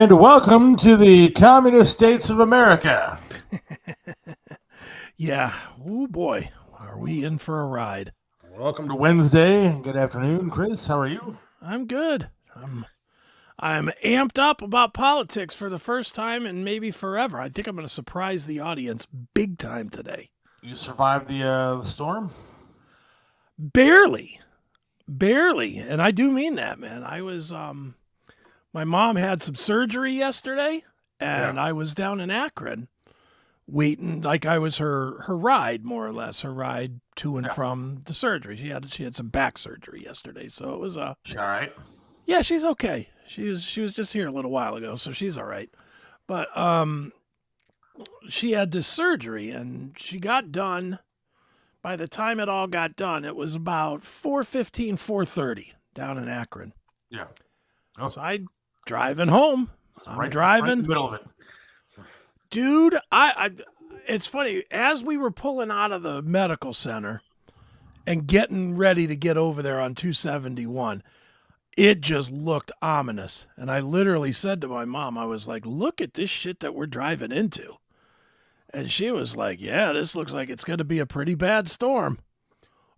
And welcome to the Communist States of America. Yeah. Oh, boy. Are we in for a ride? Welcome to Wednesday. Good afternoon, Chris. How are you? I'm good. I'm amped up about politics for the first time and maybe forever. I think I'm going to surprise the audience big time today. You survived the storm? Barely. And I do mean that, man. I was, my mom had some surgery yesterday, and I was down in Akron waiting like I was her ride, more or less, her ride to and from the surgery. She had some back surgery yesterday, so it was She all right? Yeah, she's okay. She was just here a little while ago, so she's all right. But she had this surgery, and she got done. By the time it all got done, it was about 4:15, 4:30 down in Akron. Yeah. Oh. So I'm driving home. I'm driving. Right in the middle of it. Dude, it's funny. As we were pulling out of the medical center and getting ready to get over there on 271, it just looked ominous. And I literally said to my mom, I was like, look at this shit that we're driving into. And she was like, yeah, this looks like it's going to be a pretty bad storm.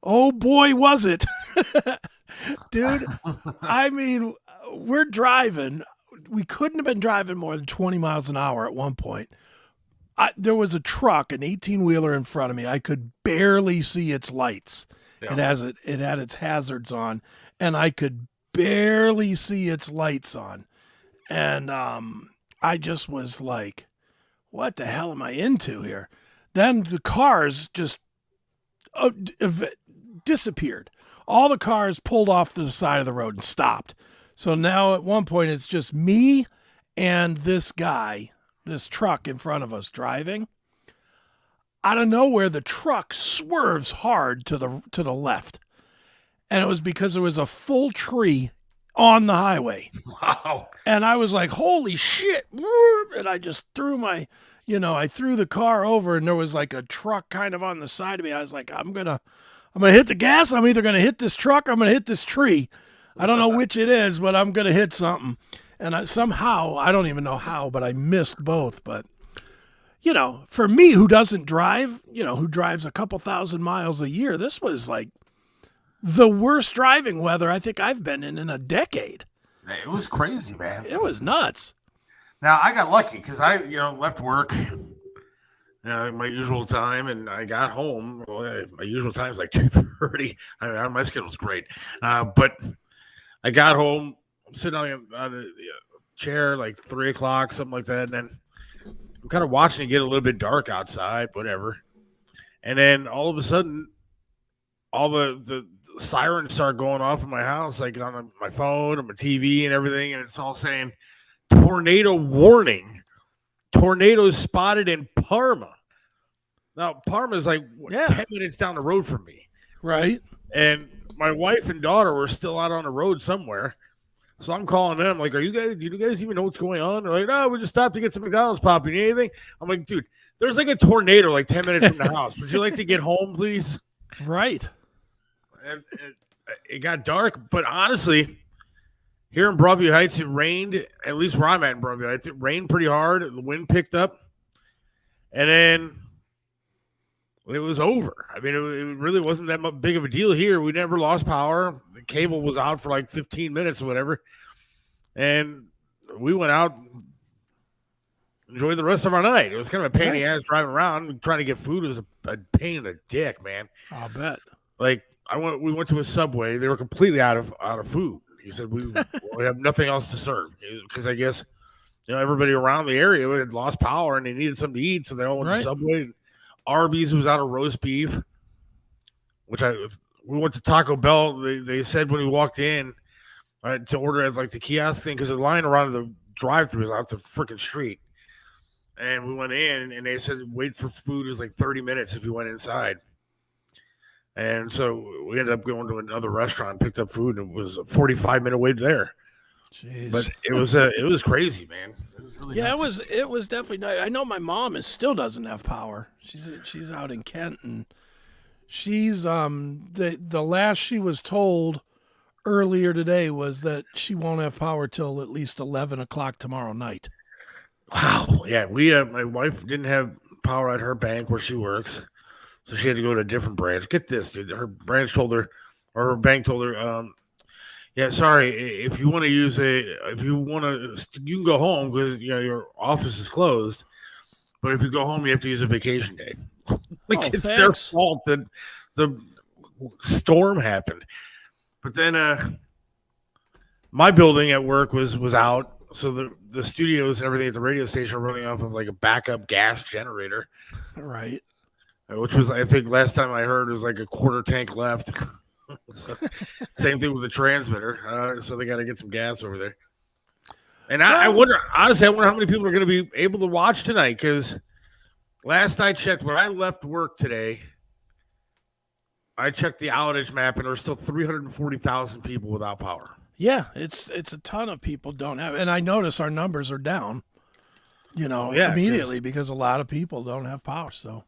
Oh, boy, was it. Dude, I mean, we're driving. We couldn't have been driving more than 20 miles an hour at one point. There was a truck, an 18-wheeler in front of me. I could barely see its lights. Yeah. It had its hazards on, and I could barely see its lights on. And I just was like, what the hell am I into here? Then the cars just disappeared. All the cars pulled off to the side of the road and stopped. So now at one point it's just me and this guy, this truck in front of us driving. Out of nowhere, the truck swerves hard to the left. And it was because there was a full tree on the highway. Wow. And I was like, holy shit. And I just threw I threw the car over, and there was like a truck kind of on the side of me. I was like, I'm going to hit the gas. I'm either going to hit this truck or I'm going to hit this tree. I don't know which it is, but I'm going to hit something. And somehow, I don't even know how, but I missed both. But, for me who doesn't drive, who drives a couple thousand miles a year, this was like the worst driving weather I think I've been in a decade. It was crazy, man. It was nuts. Now, I got lucky because I, left work, my usual time, and I got home. Well, my usual time is like 2:30. My schedule's great. But I got home, I'm sitting on a chair like 3 o'clock, something like that. And then I'm kind of watching it get a little bit dark outside, whatever. And then all of a sudden, all the sirens start going off in my house, like on my phone and my TV and everything. And it's all saying, tornado warning. Tornadoes spotted in Parma. Now, Parma is like 10 minutes down the road from me. Right. And my wife and daughter were still out on the road somewhere. So I'm calling them like, do you guys even know what's going on? They're like, no, we just stopped to get some McDonald's pop. You need anything? I'm like, dude, there's like a tornado like 10 minutes from the house. Would you like to get home, please? Right. And it got dark, but honestly, here in Broadview Heights, it rained, at least where I'm at in Broadview Heights. It rained pretty hard. The wind picked up. And then it was over. I mean, it really wasn't that big of a deal here. We never lost power. The cable was out for like 15 minutes or whatever. And we went out, enjoyed the rest of our night. It was kind of a pain in the ass driving around. Trying to get food was a pain in the dick, man. I'll bet. Like, we went to a Subway. They were completely out of food. He said, we have nothing else to serve. Because I guess, everybody around the area had lost power and they needed something to eat. So they all went to Subway. Arby's was out of roast beef, we went to Taco Bell. They said when we walked in to order at like the kiosk thing, because the line around the drive-thru was out the freaking street. And we went in and they said wait for food is like 30 minutes if you went inside. And so we ended up going to another restaurant, picked up food, and it was a 45-minute wait there. Jeez. But it was crazy, man. It was really nuts. It was definitely nice. I know my mom still doesn't have power. She's out in Kent, and she's the last she was told earlier today was that she won't have power till at least 11 o'clock tomorrow night. Wow. Yeah, my wife didn't have power at her bank where she works, so she had to go to a different branch. Get this, dude. Her branch told her, or her bank told her, yeah, sorry. If you want to you can go home because your office is closed. But if you go home, you have to use a vacation day. It's their fault that the storm happened. But then my building at work was out, so the studios and everything at the radio station are running off of like a backup gas generator, right? Which was, I think, last time I heard, was like a quarter tank left. So, same thing with the transmitter. So they got to get some gas over there. And I wonder, honestly, how many people are going to be able to watch tonight. Because last I checked, when I left work today, I checked the outage map, and there were still 340,000 people without power. Yeah, it's a ton of people don't have. And I notice our numbers are down, immediately because a lot of people don't have power. So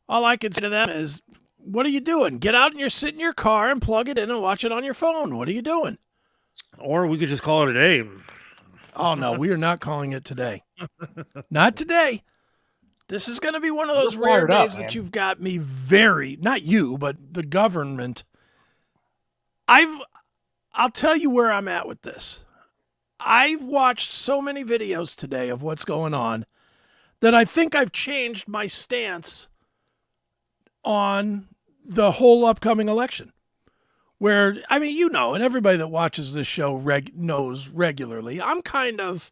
all I can say to them is, what are you doing? Get out and sit in your car and plug it in and watch it on your phone. What are you doing? Or we could just call it a day. Oh, no, we are not calling it today. Not today. This is going to be one of those rare days that you've got me not you, but the government. I'll tell you where I'm at with this. I've watched so many videos today of what's going on that I think I've changed my stance on the whole upcoming election. Where, I mean, and everybody that watches this show knows regularly, I'm kind of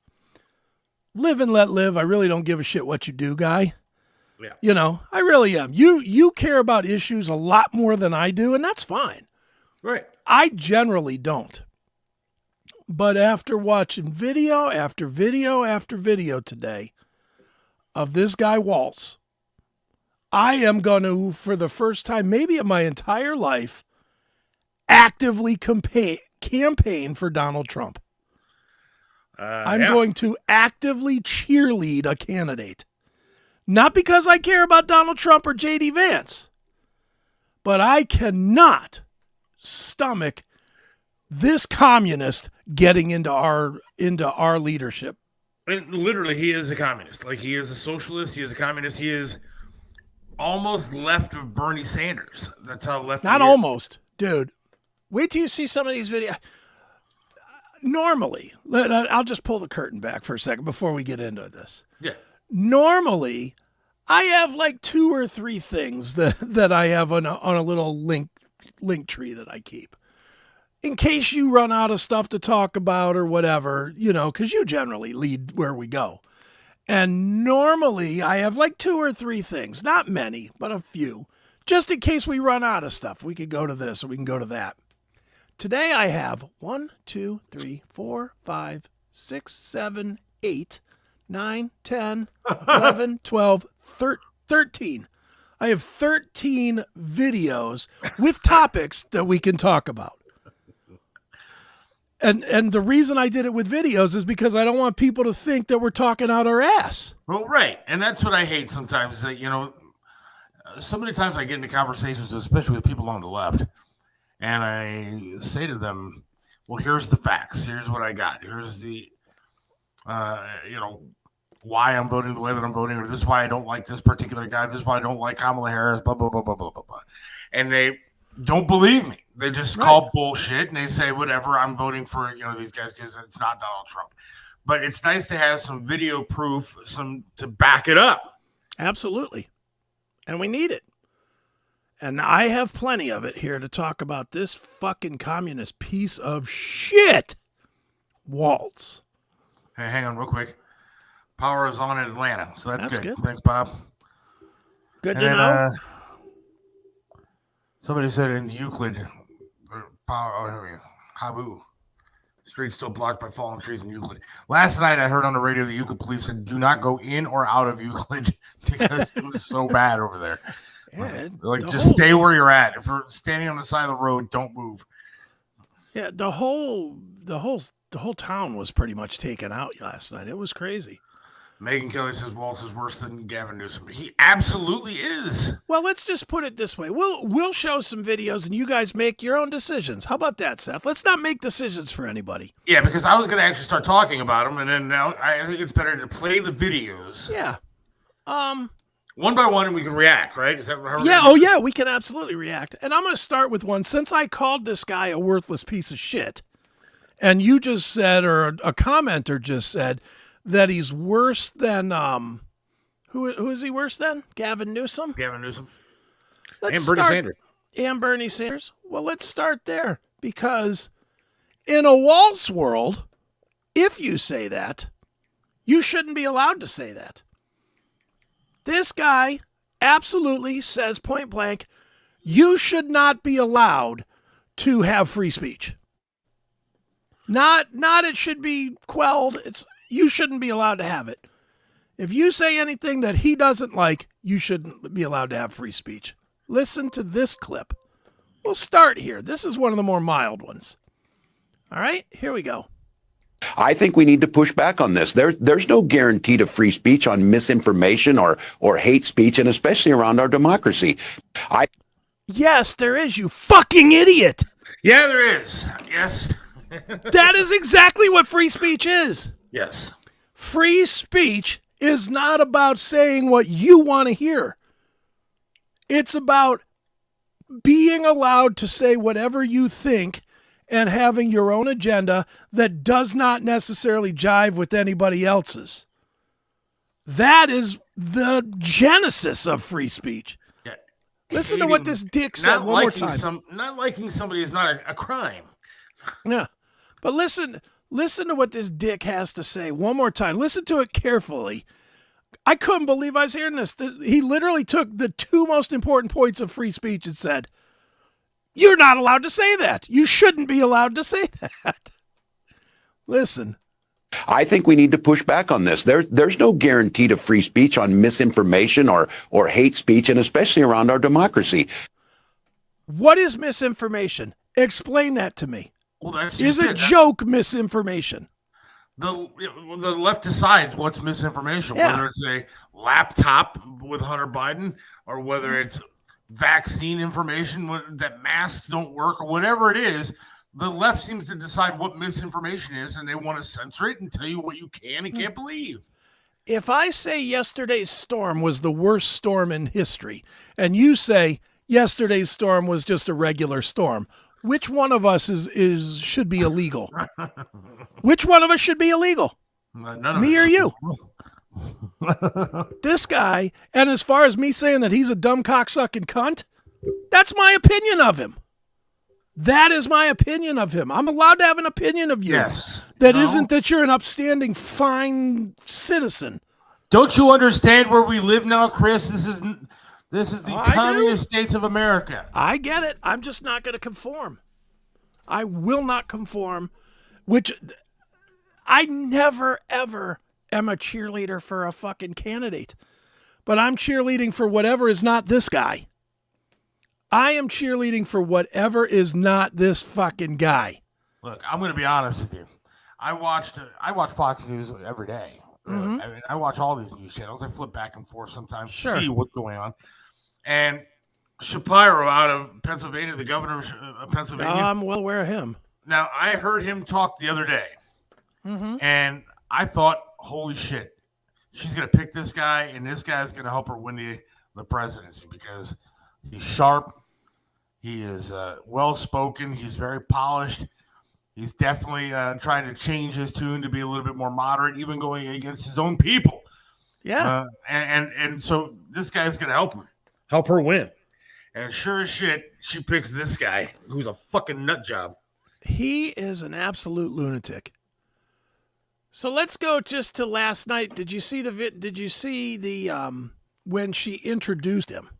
live and let live. I really don't give a shit what you do, guy. Yeah. I really am. You care about issues a lot more than I do, and that's fine. Right. I generally don't. But after watching video after video after video today of this guy Walz, I am going to, for the first time maybe in my entire life, actively campaign for Donald Trump. I'm going to actively cheerlead a candidate. Not because I care about Donald Trump or J.D. Vance, but I cannot stomach this communist getting into our leadership. And literally, he is a communist. Like, he is a socialist. He is a communist. He is almost left of Bernie Sanders. That's how left. Not almost, dude. Wait till you see some of these videos. Normally, I'll just pull the curtain back for a second before we get into this. Yeah. Normally, I have like 2 or 3 things that I have on a little link tree that I keep. In case you run out of stuff to talk about or whatever, because you generally lead where we go. And normally, I have like 2 or 3 things. Not many, but a few. Just in case we run out of stuff. We could go to this or we can go to that. Today I have 1, 2, 3, 4, 5, 6, 7, 8, 9, 10, 11, 12, 13. I have 13 videos with topics that we can talk about. And the reason I did it with videos is because I don't want people to think that we're talking out our ass. Well, right. And that's what I hate sometimes. That, so many times I get into conversations, especially with people on the left, and I say to them, well, here's the facts. Here's what I got. Here's the, why I'm voting the way that I'm voting, or this is why I don't like this particular guy. This is why I don't like Kamala Harris, blah, blah, blah, blah, blah, blah, blah. And they don't believe me. They just call bullshit, and they say, whatever, I'm voting for, these guys because it's not Donald Trump. But it's nice to have some video proof, to back it up. Absolutely. And we need it. And I have plenty of it here to talk about this fucking communist piece of shit, Walz. Hey, hang on real quick. Power is on in Atlanta, so that's good. Thanks, Bob. Good to know. Somebody said in Euclid, Habu, streets still blocked by fallen trees in Euclid. Last night I heard on the radio the Euclid police said, do not go in or out of Euclid because it was so bad over there. Yeah, just stay where you're at. If you're standing on the side of the road, don't move. Yeah, the whole town was pretty much taken out last night. It was crazy. Megan Kelly says Walz is worse than Gavin Newsom. He absolutely is. Well, let's just put it this way. We'll show some videos and you guys make your own decisions. How about that, Seth? Let's not make decisions for anybody. Yeah, because I was going to actually start talking about them, and then now I think it's better to play the videos. Yeah. One by one, and we can react, right? Is that how Yeah, oh yeah, we can absolutely react. And I'm going to start with one. Since I called this guy a worthless piece of shit, and you just said, or a commenter just said, that he's worse than who is he worse than? Gavin Newsom? Gavin Newsom. Let's And Bernie Sanders. And Bernie Sanders. Well, let's start there, because in a Walz world, if you say that, you shouldn't be allowed to say that. This guy absolutely says point blank, you should not be allowed to have free speech. Not it should be quelled. You shouldn't be allowed to have it. If you say anything that he doesn't like, you shouldn't be allowed to have free speech. Listen to this clip. We'll start here. This is one of the more mild ones. All right, here we go. I think we need to push back on this. There's no guarantee to free speech on misinformation or hate speech, and especially around our democracy. Yes, there is, you fucking idiot. Yeah, there is. Yes. That is exactly what free speech is. Yes. Free speech is not about saying what you want to hear. It's about being allowed to say whatever you think and having your own agenda that does not necessarily jive with anybody else's. That is the genesis of free speech. Yeah. Listen to what this dick said one more time. Not liking somebody is not a crime. Yeah. But listen to what this dick has to say one more time. Listen to it carefully. I couldn't believe I was hearing this. He literally took the two most important points of free speech and said, you're not allowed to say that. You shouldn't be allowed to say that. Listen. I think we need to push back on this. There's no guarantee to free speech on misinformation or hate speech, and especially around our democracy. What is misinformation? Explain that to me. Well, is a joke misinformation? The left decides what's misinformation, Yeah. whether it's a laptop with Hunter Biden or whether it's vaccine information that masks don't work or whatever it is. The left seems to decide what misinformation is, and they want to censor it and tell you what you can and can't believe. If I say yesterday's storm was the worst storm in history, and you say yesterday's storm was just a regular storm, which one of us should be illegal? Which one of us should be illegal? Me or you? This guy, and as far as me saying that he's a dumb cocksucking cunt, that's my opinion of him. That is my opinion of him. I'm allowed to have an opinion of you. Yes. That isn't that you're an upstanding, fine citizen. Don't you understand where we live now, Chris? This is the communist states of America. I get it. I'm just not going to conform. I will not conform, which I never, ever am a cheerleader for a fucking candidate. But I'm cheerleading for whatever is not this guy. I am cheerleading for whatever is not this fucking guy. Look, I'm going to be honest with you. I watch Fox News every day. Mm-hmm. I mean, I watch all these news channels. I flip back and forth sometimes Sure. to see what's going on. And Shapiro out of Pennsylvania, the governor of Pennsylvania. I'm well aware of him. Now, I heard him talk the other day. Mm-hmm. And I thought, holy shit, she's going to pick this guy, and this guy's going to help her win the presidency because he's sharp. He is well-spoken. He's very polished. He's definitely trying to change his tune to be a little bit more moderate, even going against his own people. Yeah. And so this guy's going to help her win. And sure as shit, she picks this guy who's a fucking nut job. He is an absolute lunatic. So let's go just to last night. Did you see the when she introduced him?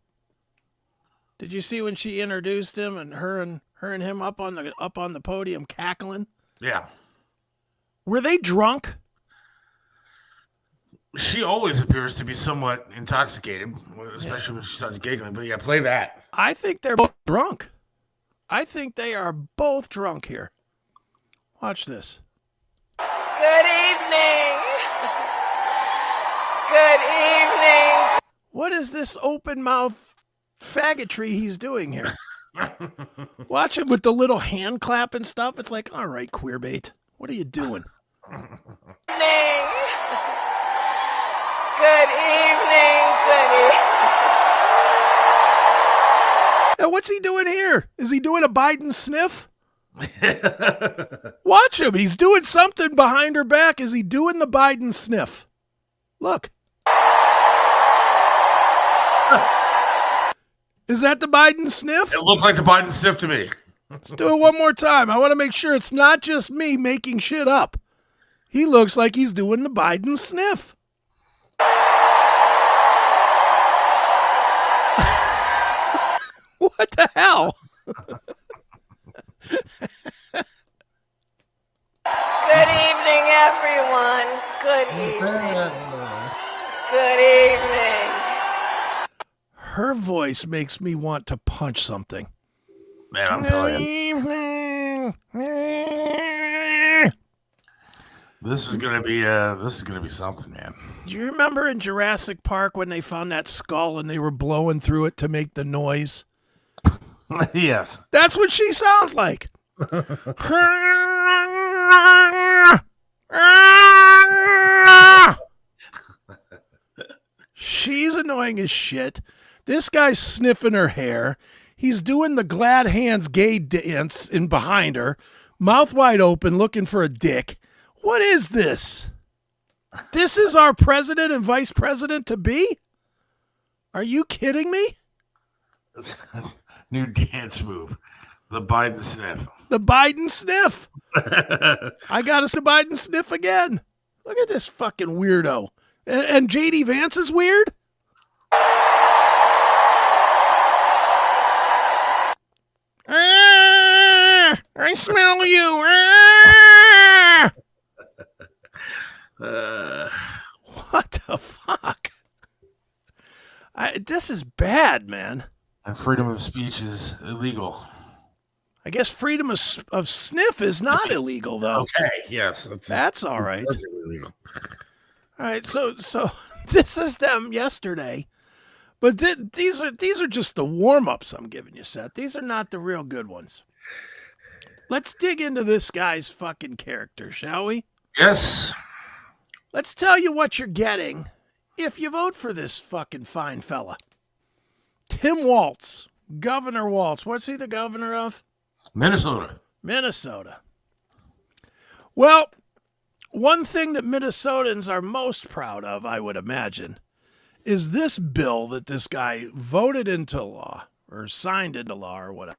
Did you see when she introduced him and her and him up on the podium cackling? Yeah. Were they drunk? She always appears to be somewhat intoxicated, especially when she starts giggling. But yeah, play that. I think they're both drunk. I think they are both drunk here. Watch this. Good evening. Good evening. What is this open mouth faggotry he's doing here? Watch him with the little hand clap and stuff. It's like, all right, queerbait, what are you doing? Good evening. And what's he doing here? Is he doing a Biden sniff? Watch him. He's doing something behind her back. Is he doing the Biden sniff? Look. Is that the Biden sniff? It looked like the Biden sniff to me. Let's do it one more time. I want to make sure it's not just me making shit up. He looks like he's doing the Biden sniff. What the hell? Good evening, everyone. Good evening. Good evening. Her voice makes me want to punch something. Man, I'm telling you. This is gonna be something, man. Do you remember in Jurassic Park when they found that skull and they were blowing through it to make the noise? Yes. That's what she sounds like. She's annoying as shit. This guy's sniffing her hair. He's doing the glad hands gay dance in behind her, mouth wide open, looking for a dick. What is this? This is our president and vice president to be? Are you kidding me? New dance move. The Biden sniff. The Biden sniff. I got us the Biden sniff again. Look at this fucking weirdo. And J.D. Vance is weird? I smell you. What the fuck? This is bad, man. And freedom of speech is illegal. I guess freedom of sniff is not illegal, though. Okay, yes. That's all right. That's illegal. All right, so this is them yesterday. But these are just the warm-ups I'm giving you, Seth. These are not the real good ones. Let's dig into this guy's fucking character, shall we? Yes. Let's tell you what you're getting if you vote for this fucking fine fella. Tim Walz, Governor Walz. What's he the governor of? Minnesota. Minnesota. Well, one thing that Minnesotans are most proud of, I would imagine, is this bill that this guy voted into law or signed into law or whatever.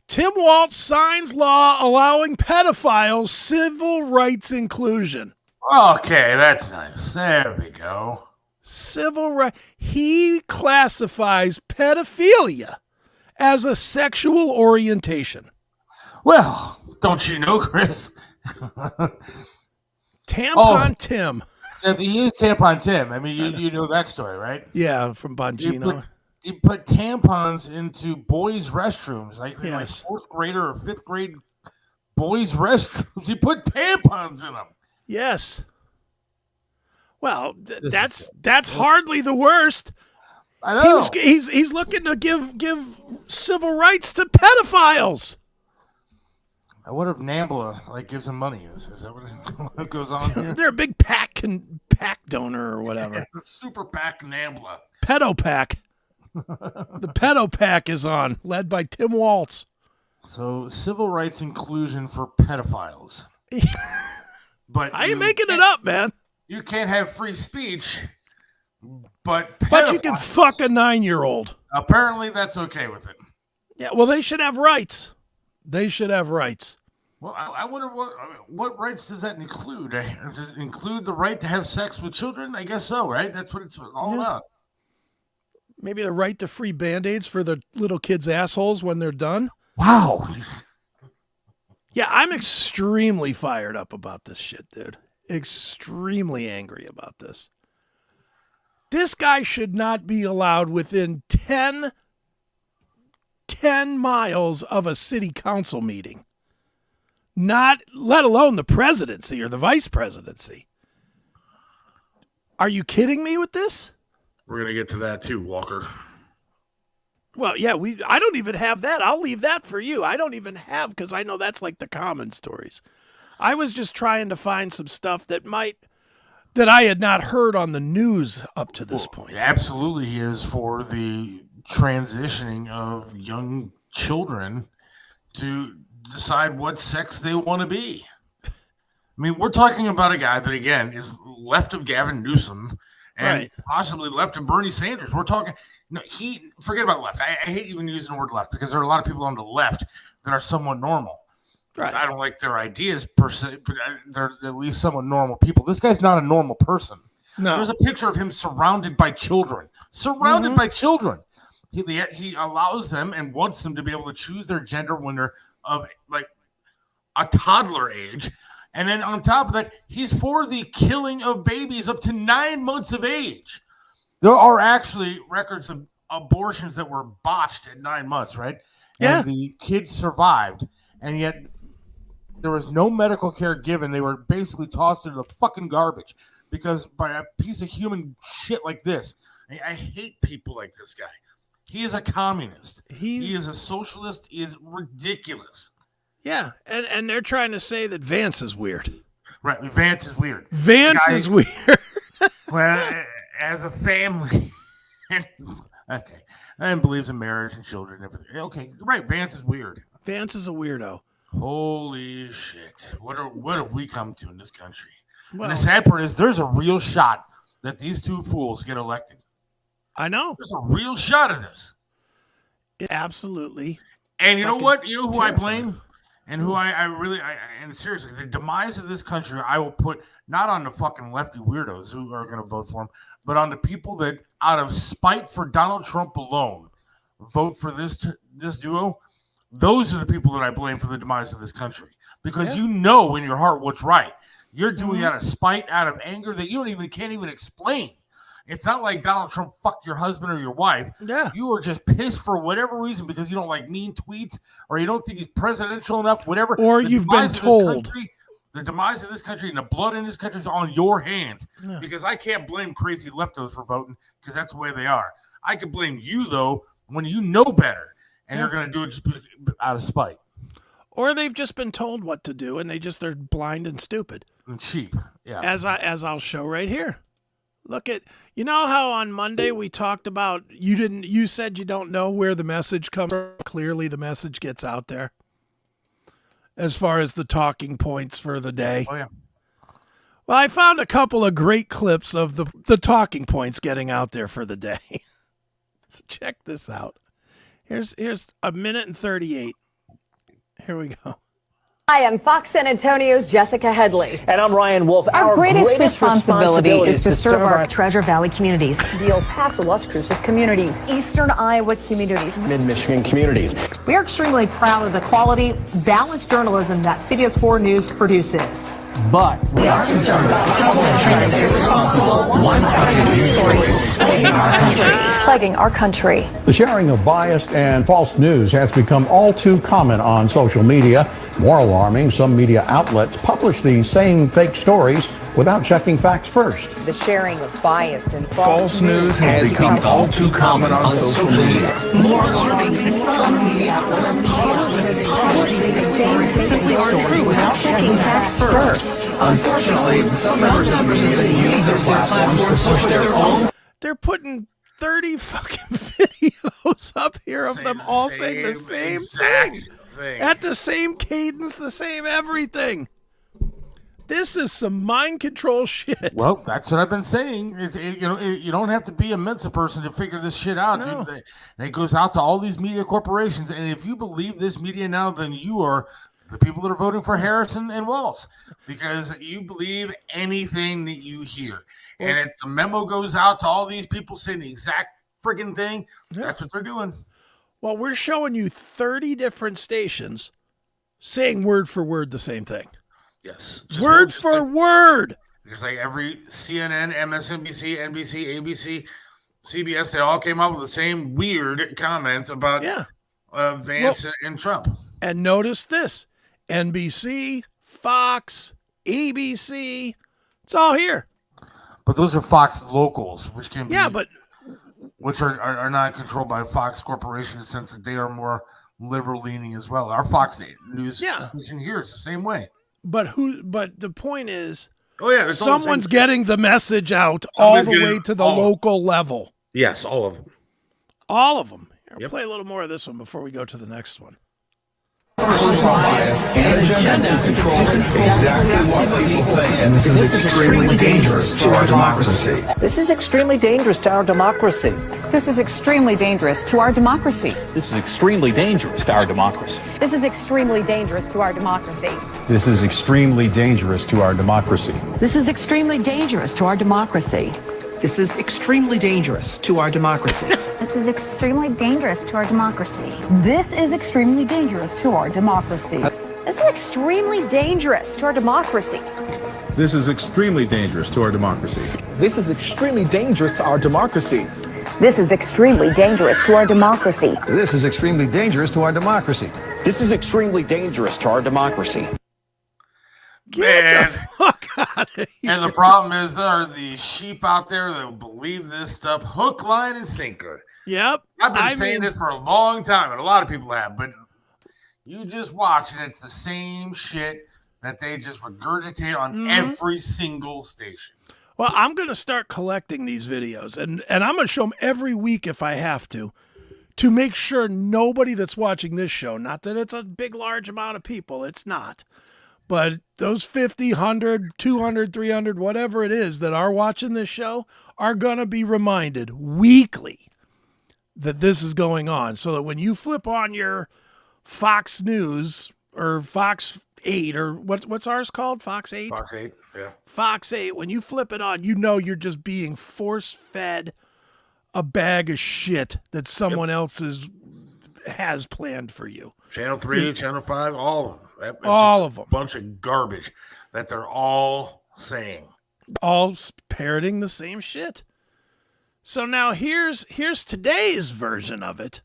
Tim Walz signs law allowing pedophiles civil rights inclusion. Okay, that's nice. There we go. Civil rights. He classifies pedophilia as a sexual orientation. Well, don't you know, Chris? Tampon Tim. Yeah, he used Tampon Tim. I mean, you know that story, right? Yeah, from Bongino. He put tampons into boys' restrooms, like in like Yes. fourth grader or fifth grade boys' restrooms. He put tampons in them. Yes. Well, that's hardly the worst. I know. He's looking to give civil rights to pedophiles. I wonder if NAMBLA gives him money. Is that what goes on here? They're a big PAC donor or whatever. Super PAC NAMBLA. Pedo PAC. The Pedo PAC is on, led by Tim Walz. So civil rights inclusion for pedophiles. But I ain't making it up, man. You can't have free speech, but you can fuck a 9-year-old. Apparently, that's okay with it. Yeah, well, they should have rights. They should have rights. Well, I wonder what rights does that include? Does it include the right to have sex with children? I guess so, right? That's what it's all about. Maybe the right to free Band-Aids for the little kids' assholes when they're done. Wow. Yeah, I'm extremely fired up about this shit, dude. Extremely angry about this. This guy should not be allowed within 10 miles of a city council meeting. Not, let alone the presidency or the vice presidency. Are you kidding me with this? We're gonna get to that too, Walker. Well, yeah, I don't even have that. I'll leave that for you. I don't even have, because I know that's like the common stories. I was just trying to find some stuff that I had not heard on the news up to this point. Absolutely, he is for the transitioning of young children to decide what sex they want to be. I mean, we're talking about a guy that, again, is left of Gavin Newsom and possibly left of Bernie Sanders. We're talking, forget about left. I hate even using the word left because there are a lot of people on the left that are somewhat normal. Right. I don't like their ideas per se, but they're at least somewhat normal people. This guy's not a normal person. No. There's a picture of him surrounded by children. Surrounded by children. He allows them and wants them to be able to choose their gender when they're of like a toddler age. And then on top of that, he's for the killing of babies up to 9 months of age. There are actually records of abortions that were botched at 9 months, right? Yeah. And the kids survived, and yet there was no medical care given. They were basically tossed into the fucking garbage because by a piece of human shit like this. I hate people like this guy. He is a communist. He is a socialist. He is ridiculous. Yeah, and they're trying to say that Vance is weird. Right, Vance is weird. Vance is weird. Well, as a family. Okay. And believes in marriage and children and everything. Okay, right, Vance is weird. Vance is a weirdo. Holy shit. What have we come to in this country? Well, and the sad part is there's a real shot that these two fools get elected. I know. There's a real shot of this. Absolutely. And you know what? You know who terrifying. I blame? And who and seriously, the demise of this country, I will put not on the fucking lefty weirdos who are going to vote for him, but on the people that, out of spite for Donald Trump alone, vote for this duo. Those are the people that I blame for the demise of this country. Because you know in your heart what's right. You're doing it out of spite, out of anger that you can't even explain. It's not like Donald Trump fucked your husband or your wife. Yeah. You are just pissed for whatever reason because you don't like mean tweets or you don't think he's presidential enough, whatever. Or you've been told. The demise of this country and the blood in this country is on your hands. Yeah. Because I can't blame crazy leftos for voting because that's the way they are. I can blame you, though, when you know better and you're going to do it just out of spite. Or they've just been told what to do and they're blind and stupid. And cheap. Yeah. As I'll show right here. Look at, you know how on Monday we talked about you said you don't know where the message comes from. Clearly the message gets out there as far as the talking points for the day. Oh, yeah. Well, I found a couple of great clips of the talking points getting out there for the day. So check this out. Here's a minute and 38. Here we go. Hi, I'm Fox San Antonio's Jessica Headley. And I'm Ryan Wolf. Our greatest responsibility is to serve our Treasure Valley communities, the El Paso, Las Cruces communities, Eastern Iowa communities, Mid-Michigan communities. We are extremely proud of the quality, balanced journalism that CBS 4 News produces. But we are concerned about trouble and irresponsible, one-sided news stories plaguing our country. The sharing of biased and false news has become all too common on social media. More alarming, some media outlets publish these same fake stories without checking facts first. The sharing of biased and false news has become all too common on social media. More alarming, some media outlets publish these same fake stories without checking facts first. Unfortunately, some members of the media use their platforms to push their own. They're putting 30 fucking videos up here of them all saying the same thing. At the same cadence, the same everything. This is some mind control shit. Well, that's what I've been saying. You don't have to be a Mensa person to figure this shit out. No. It goes out to all these media corporations, and if you believe this media now, then you are the people that are voting for Harrison and Walz because you believe anything that you hear. And if the memo goes out to all these people saying the exact friggin' thing, that's what they're doing. Well, we're showing you 30 different stations saying word for word the same thing. Yes. Word for word. Just like every CNN, MSNBC, NBC, ABC, CBS, they all came up with the same weird comments about Vance and Trump. And notice this. NBC, Fox, ABC, it's all here. But those are Fox locals, which can be but which are not controlled by Fox Corporation in the sense that they are more liberal leaning as well. Our Fox News station here is the same way. But the point is, someone's getting the message out all the way to the local level. Yes, all of them. All of them. Here, I'll play a little more of this one before we go to the next one. Bias and agenda to control exactly what people think. And this is extremely dangerous to our democracy. This is extremely dangerous to our democracy. This is extremely dangerous to our democracy. This is extremely dangerous to our democracy. This is extremely dangerous to our democracy. This is extremely dangerous to our democracy. This is extremely dangerous to our democracy. This is extremely dangerous to our democracy. This is extremely dangerous to our democracy. This is extremely dangerous to our democracy. This is extremely dangerous to our democracy. This is extremely dangerous to our democracy. This is extremely dangerous to our democracy. This is extremely dangerous to our democracy. This is extremely dangerous to our democracy. This is extremely dangerous to our democracy. Get the fuck out of here. And the problem is there are these sheep out there that will believe this stuff hook, line, and sinker. Yep. I've been saying this for a long time, and a lot of people have, but you just watch, and it's the same shit that they just regurgitate on every single station. Well, I'm going to start collecting these videos, and I'm going to show them every week if I have to make sure nobody that's watching this show, not that it's a big, large amount of people, it's not, but those 50, 100, 200, 300, whatever it is that are watching this show are going to be reminded weekly that this is going on, so that when you flip on your Fox News or Fox 8 or what's ours called? Fox 8? Fox 8, yeah. Fox 8, when you flip it on, you know you're just being force-fed a bag of shit that someone else has planned for you. Channel 3, Channel 5, all of them. All of them. A bunch of garbage that they're all saying. All parroting the same shit. So now here's today's version of it,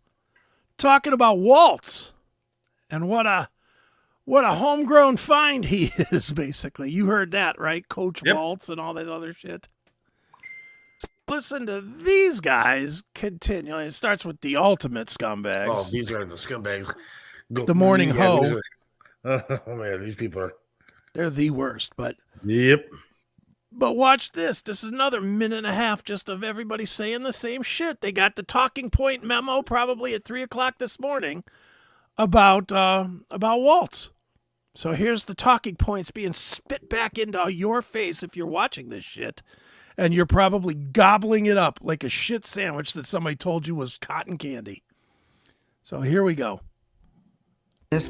talking about Walz and what a homegrown find he is, basically. You heard that, right? Coach Walz and all that other shit. So listen to these guys continually. It starts with the ultimate scumbags. Oh, these are the scumbags. The morning hoe. Oh, man, these people they're the worst, but... Yep. But watch this. This is another minute and a half just of everybody saying the same shit. They got the talking point memo probably at 3 o'clock this morning about Walz. So here's the talking points being spit back into your face if you're watching this shit. And you're probably gobbling it up like a shit sandwich that somebody told you was cotton candy. So here we go.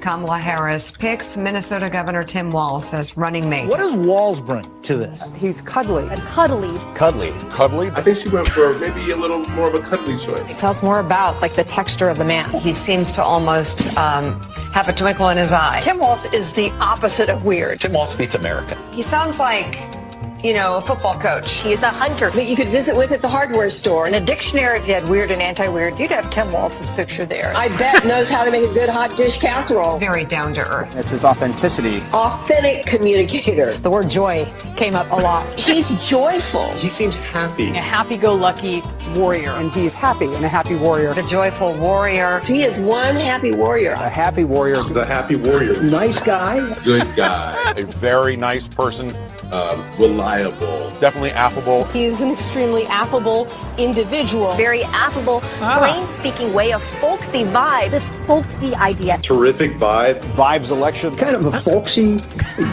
Kamala Harris picks Minnesota Governor Tim Walz as running mate. What does Walz bring to this? He's cuddly. Cuddly. Cuddly. Cuddly? I think she went for maybe a little more of a cuddly choice. It tells more about the texture of the man. He seems to almost have a twinkle in his eye. Tim Walz is the opposite of weird. Tim Walz beats America. He sounds like, a football coach. He is a hunter that you could visit with at the hardware store. In a dictionary, if you had weird and anti-weird, you'd have Tim Walz's picture there. I bet knows how to make a good hot dish casserole. He's very down to earth. It's his authenticity. Authentic communicator. The word joy came up a lot. He's joyful. He seems happy. A happy-go-lucky warrior. And he's happy and a happy warrior. The joyful warrior. He is one happy warrior. A happy warrior. The happy warrior. Nice guy. Good guy. A very nice person. Reliable. Definitely affable. He's an extremely affable individual. Very affable, plain-speaking way, a folksy vibe. This folksy idea. Terrific vibe. Vibes election. Kind of a folksy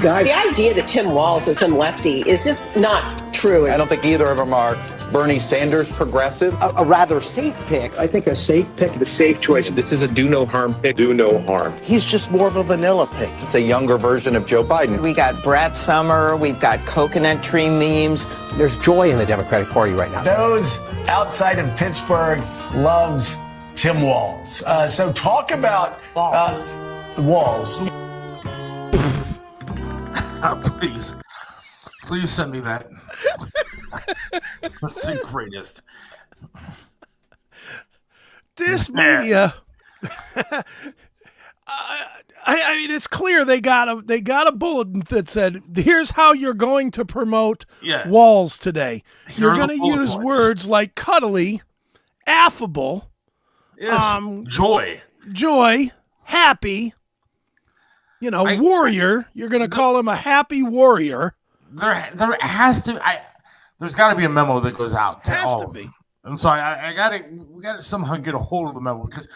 guy. The idea that Tim Walz is some lefty is just not true. I don't think either of them are Bernie Sanders progressive. A rather safe pick. I think a safe pick. The safe choice. This is a do no harm pick. Do no harm. He's just more of a vanilla pick. It's a younger version of Joe Biden. We got Brad Summer. We've got coconut tree memes. There's joy in the Democratic Party right now. Those outside of Pittsburgh loves Tim Walz. So talk about Walz. Please send me that. That's the greatest. This media, I mean, it's clear they got a bulletin that said, "Here's how you're going to promote Walz today. You're going to use words like cuddly, affable, joy, happy. Warrior. You're going to call him a happy warrior. There has to. There's got to be a memo that goes out to all of them. And so we gotta somehow get a hold of the memo because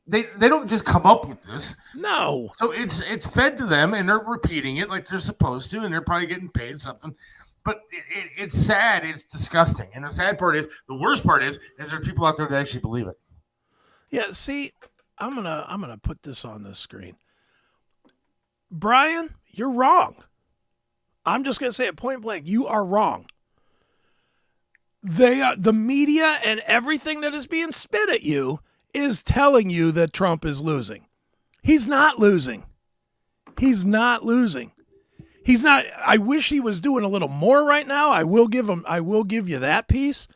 they don't just come up with this. No. So it's fed to them and they're repeating it like they're supposed to, and they're probably getting paid something. But it's sad. It's disgusting. And the worst part is there's people out there that actually believe it. Yeah. See, I'm gonna put this on the screen. Brian, you're wrong. I'm just gonna say it point blank. You are wrong. The media and everything that is being spit at you is telling you that Trump is losing. He's not losing. He's not losing. He's not. I wish he was doing a little more right now. I will give you that piece.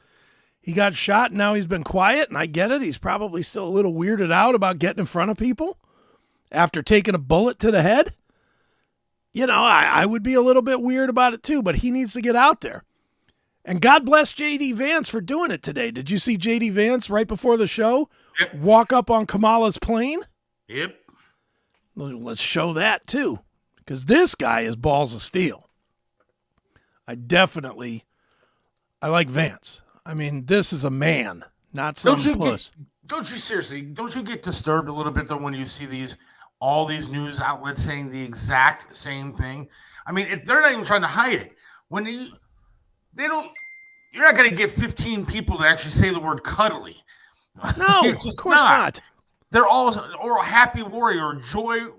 He got shot and now he's been quiet, and I get it. He's probably still a little weirded out about getting in front of people after taking a bullet to the head. I would be a little bit weird about it too, but he needs to get out there. And God bless J.D. Vance for doing it today. Did you see J.D. Vance right before the show walk up on Kamala's plane? Yep. Let's show that too, because this guy is balls of steel. I like Vance. I mean, this is a man, not some puss. Don't you get disturbed a little bit though when you see all these news outlets saying the exact same thing? I mean, they're not even trying to hide it. You're not going to get 15 people to actually say the word cuddly. No, of course not. They're all, or a happy warrior, or joyful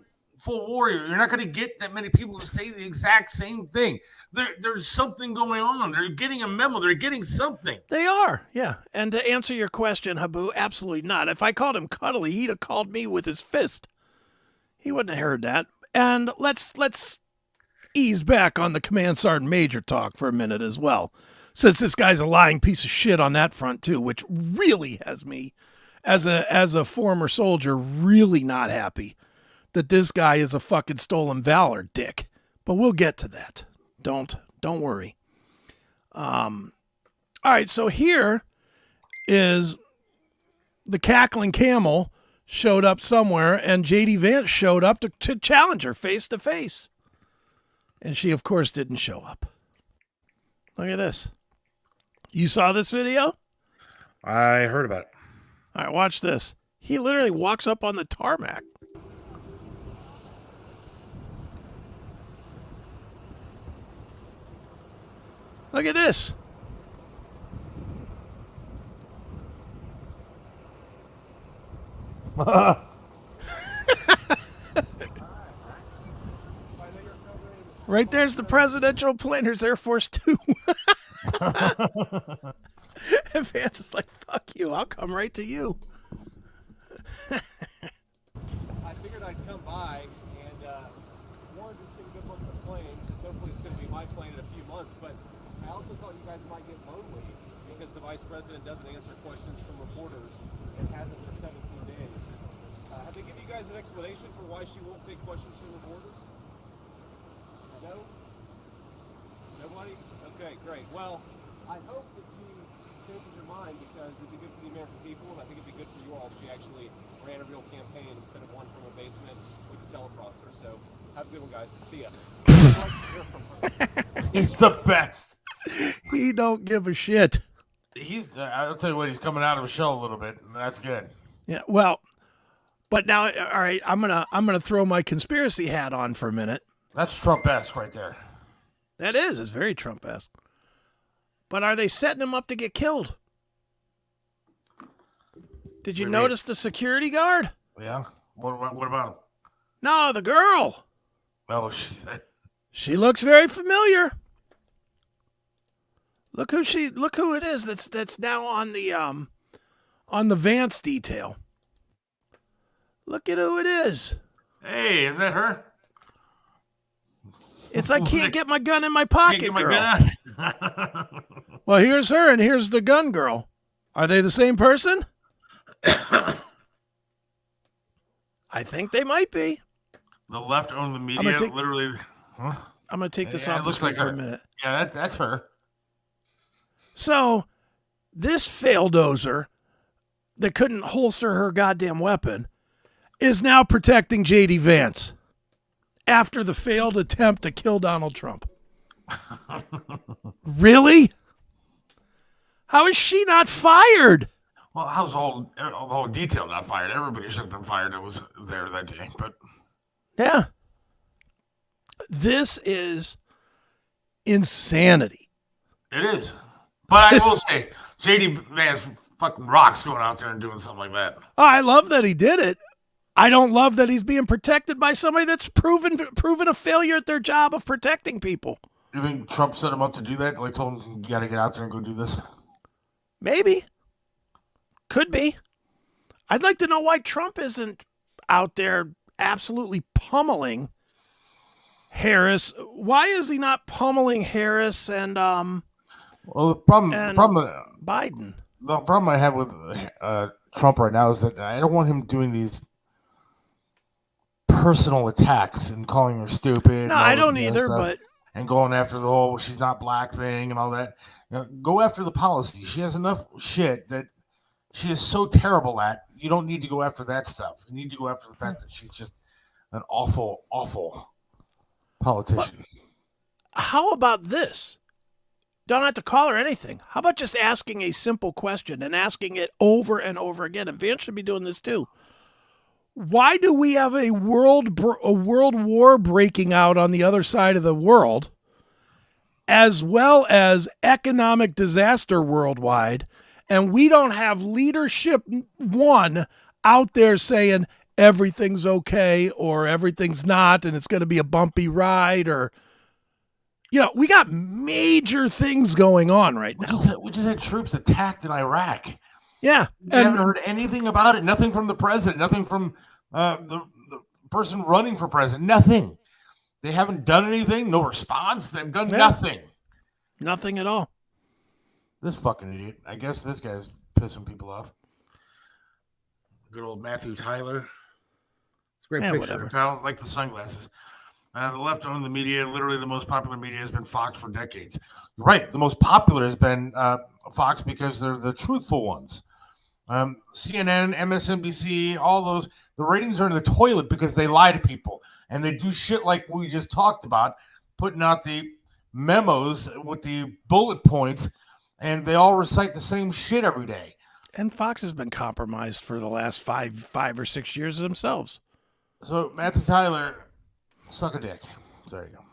warrior. You're not going to get that many people to say the exact same thing. There's something going on. They're getting a memo. They're getting something. They are, yeah. And to answer your question, Habu, absolutely not. If I called him cuddly, he'd have called me with his fist. He wouldn't have heard that. And let's ease back on the Command Sergeant Major talk for a minute as well, since this guy's a lying piece of shit on that front too, which really has me as a former soldier really not happy that this guy is a fucking stolen valor dick. But we'll get to that. Don't worry. All right, so here is the Kackling Camel showed up somewhere, and J.D. Vance showed up to challenge her face to face. And she, of course, didn't show up. Look at this. You saw this video? I heard about it. All right, watch this. He literally walks up on the tarmac. Look at this. Right there's the presidential plane. There's Air Force Two. And Vance is like, fuck you. I'll come right to you. I figured I'd come by and wanted to take a good look at the plane, because hopefully it's going to be my plane in a few months. But I also thought you guys might get lonely because the vice president doesn't answer questions from reporters and hasn't for 17 days. Have they given you guys an explanation for why she won't take questions from reporters? No? Nobody? Okay, great. Well, I hope that she changes her mind, because it'd be good for the American people, and I think it'd be good for you all if she actually ran a real campaign instead of one from a basement with a teleprompter. So have a good one, guys. See ya. He's the best. He don't give a shit. I'll tell you what, he's coming out of a shell a little bit, and that's good. Yeah, well, but now, all right, I'm gonna throw my conspiracy hat on for a minute. That's Trump-esque right there. That is. It's very Trump-esque. But are they setting him up to get killed? Did you notice the security guard? Yeah. What about him? No, the girl. Oh, she looks very familiar. Look who it is that's now on the Vance detail. Look at who it is. Hey, is that her? It's I can't get my gun in my pocket, can't get girl. My gun. Well, here's her and here's the gun girl. Are they the same person? I think they might be. The left own the media. Literally. Huh? I'm going to take this off the screen for a minute. Yeah, that's her. So, this faildozer that couldn't holster her goddamn weapon is now protecting J.D. Vance after the failed attempt to kill Donald Trump. Really? How is she not fired? Well, how's the whole detail not fired? Everybody should have been fired that was there that day. But yeah. This is insanity. It is. But I will say, J.D. Vance fucking rocks going out there and doing something like that. Oh, I love that he did it. I don't love that he's being protected by somebody that's proven a failure at their job of protecting people. You think Trump set him up to do that? Like told him, you got to get out there and go do this? Maybe. Could be. I'd like to know why Trump isn't out there absolutely pummeling Harris. Why is he not pummeling Harris and well, the problem Biden? The problem I have with Trump right now is that I don't want him doing these personal attacks and calling her stupid. No, I don't either, but and going after the whole she's not black thing and all that. You know, go after the policy. She has enough shit that she is so terrible at. You don't need to go after that stuff. You need to go after the fact that she's just an awful, awful politician. But how about this? Don't have to call her anything. How about just asking a simple question and asking it over and over again? And Vance should be doing this too. Why do we have a world war breaking out on the other side of the world, as well as economic disaster worldwide, and we don't have leadership one out there saying everything's okay or everything's not and it's going to be a bumpy ride? Or, you know, we got major things going on right now. We just had troops attacked in Iraq. Yeah. We haven't heard anything about it. Nothing from the president. Nothing from the person running for president. Nothing. They haven't done anything. No response. They've done nothing. Nothing at all. This fucking idiot. I guess this guy's pissing people off. Good old Matthew Tyler. It's a great picture. Whatever. I like the sunglasses. The left owned the media. Literally, the most popular media has been Fox for decades. You're right. The most popular has been Fox because they're the truthful ones. CNN, MSNBC, all those. The ratings are in the toilet because they lie to people. And they do shit like we just talked about, putting out the memos with the bullet points, and they all recite the same shit every day. And Fox has been compromised for the last five or 6 years themselves. So, Matthew Tyler, suck a dick. There you go.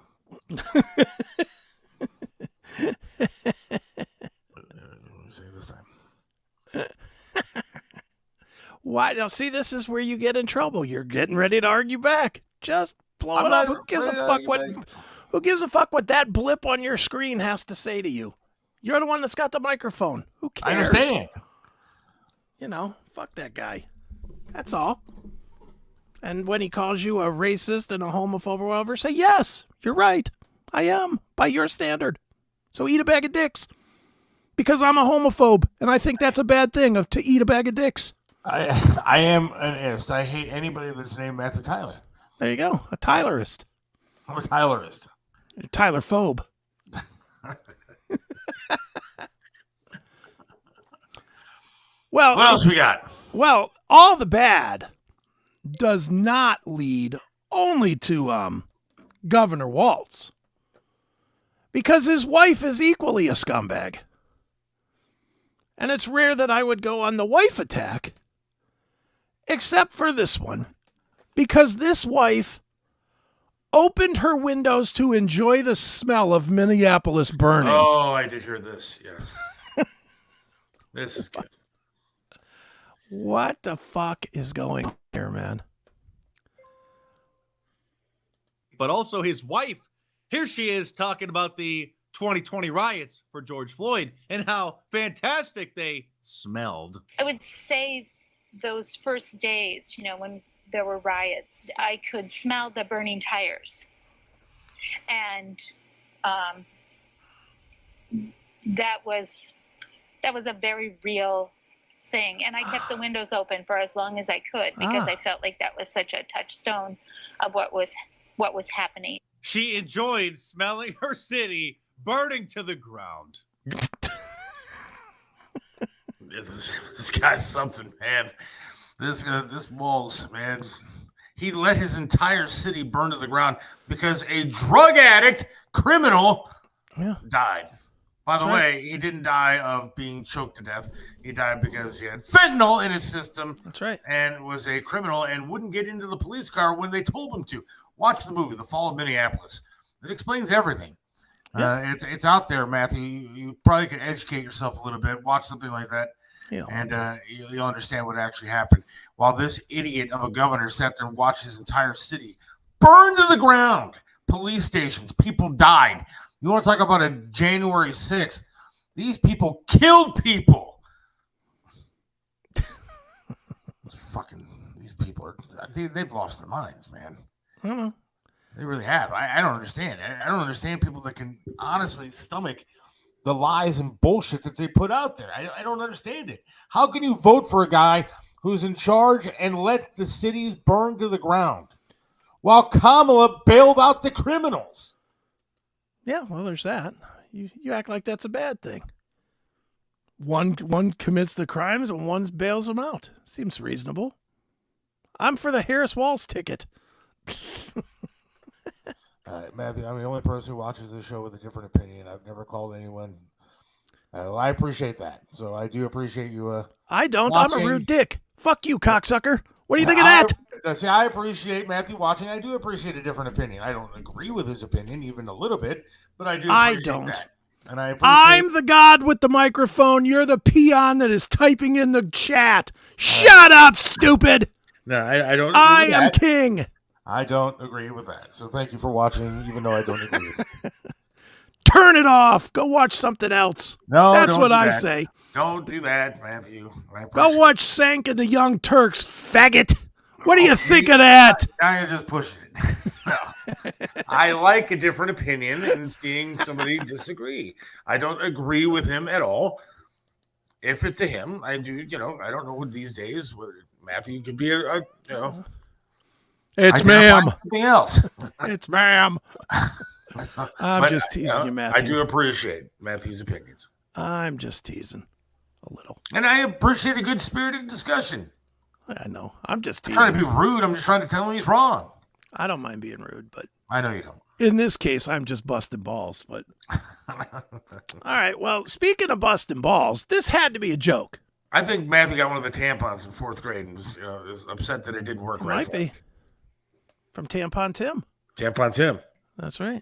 Why? Now, see, this is where you get in trouble. You're getting ready to argue back. Just blow it off. Who gives a fuck who gives a fuck what that blip on your screen has to say to you? You're the one that's got the microphone. Who cares? I understand. You know, fuck that guy. That's all. And when he calls you a racist and a homophobe or whatever, say, yes, you're right. I am, by your standard. So eat a bag of dicks. Because I'm a homophobe, and I think that's a bad thing to eat a bag of dicks. I am an ist. I hate anybody that's named Matthew Tyler. There you go. A Tylerist. I'm a Tylerist. You're Tyler-phobe. Well, what else we got? Well, all the bad does not lead only to Governor Walz, because his wife is equally a scumbag. And it's rare that I would go on the wife attack, except for this one, because this wife opened her windows to enjoy the smell of Minneapolis burning. Oh, I did hear this, yes. This is good. What the fuck is going on here, man? But also his wife, here she is talking about the 2020 riots for George Floyd and how fantastic they smelled. I would say those first days, when there were riots, I could smell the burning tires. And that was a very real thing, and I kept the windows open for as long as I could because I felt like that was such a touchstone of what was happening. She enjoyed smelling her city burning to the ground. This guy's something, man. This Walz, man. He let his entire city burn to the ground because a drug addict criminal died. By the way, he didn't die of being choked to death. He died because he had fentanyl in his system. That's right. And was a criminal and wouldn't get into the police car when they told him to. Watch the movie, The Fall of Minneapolis. It explains everything. Yeah. It's out there, Matthew. You probably can educate yourself a little bit. Watch something like that. And you'll understand what actually happened. While this idiot of a governor sat there and watched his entire city burn to the ground. Police stations, people died. You want to talk about a January 6th? These people killed people. These people they've lost their minds, man. I don't know. They really have. I don't understand. I don't understand people that can honestly stomach the lies and bullshit that they put out there. I don't understand it. How can you vote for a guy who's in charge and let the cities burn to the ground while Kamala bailed out the criminals? Yeah, well, there's that. You act like that's a bad thing. One commits the crimes and one bails them out. Seems reasonable. I'm for the Harris Walz ticket. All right, Matthew, I'm the only person who watches this show with a different opinion. I've never called anyone. I appreciate that. So I do appreciate you. I don't. Watching. I'm a rude dick. Fuck you, cocksucker. What do you think of that? See, I appreciate Matthew watching. I do appreciate a different opinion. I don't agree with his opinion even a little bit, but I do appreciate that. And I'm the god with the microphone. You're the peon that is typing in the chat. Shut up, stupid. No, I don't. I am king. I don't agree with that. So thank you for watching, even though I don't agree with it. Turn it off. Go watch something else. No, that's what I say. Don't do that, Matthew. Go watch Sank and the Young Turks, faggot. What do you think of that? Now you're just pushing it. No. I like a different opinion and seeing somebody disagree. I don't agree with him at all. If it's a him, I do. I don't know these days. Matthew could be It's ma'am. Something else. It's ma'am. I'm just teasing you, Matthew. I do appreciate Matthew's opinions. I'm just teasing a little. And I appreciate a good spirited discussion. I know. I'm just teasing. I'm trying to be rude. I'm just trying to tell him he's wrong. I don't mind being rude, but I know you don't. In this case, I'm just busting balls. But all right. Well, speaking of busting balls, this had to be a joke. I think Matthew got one of the tampons in 4th grade and was upset that it didn't work right. Might be. From Tampon Tim. Tampon Tim. That's right.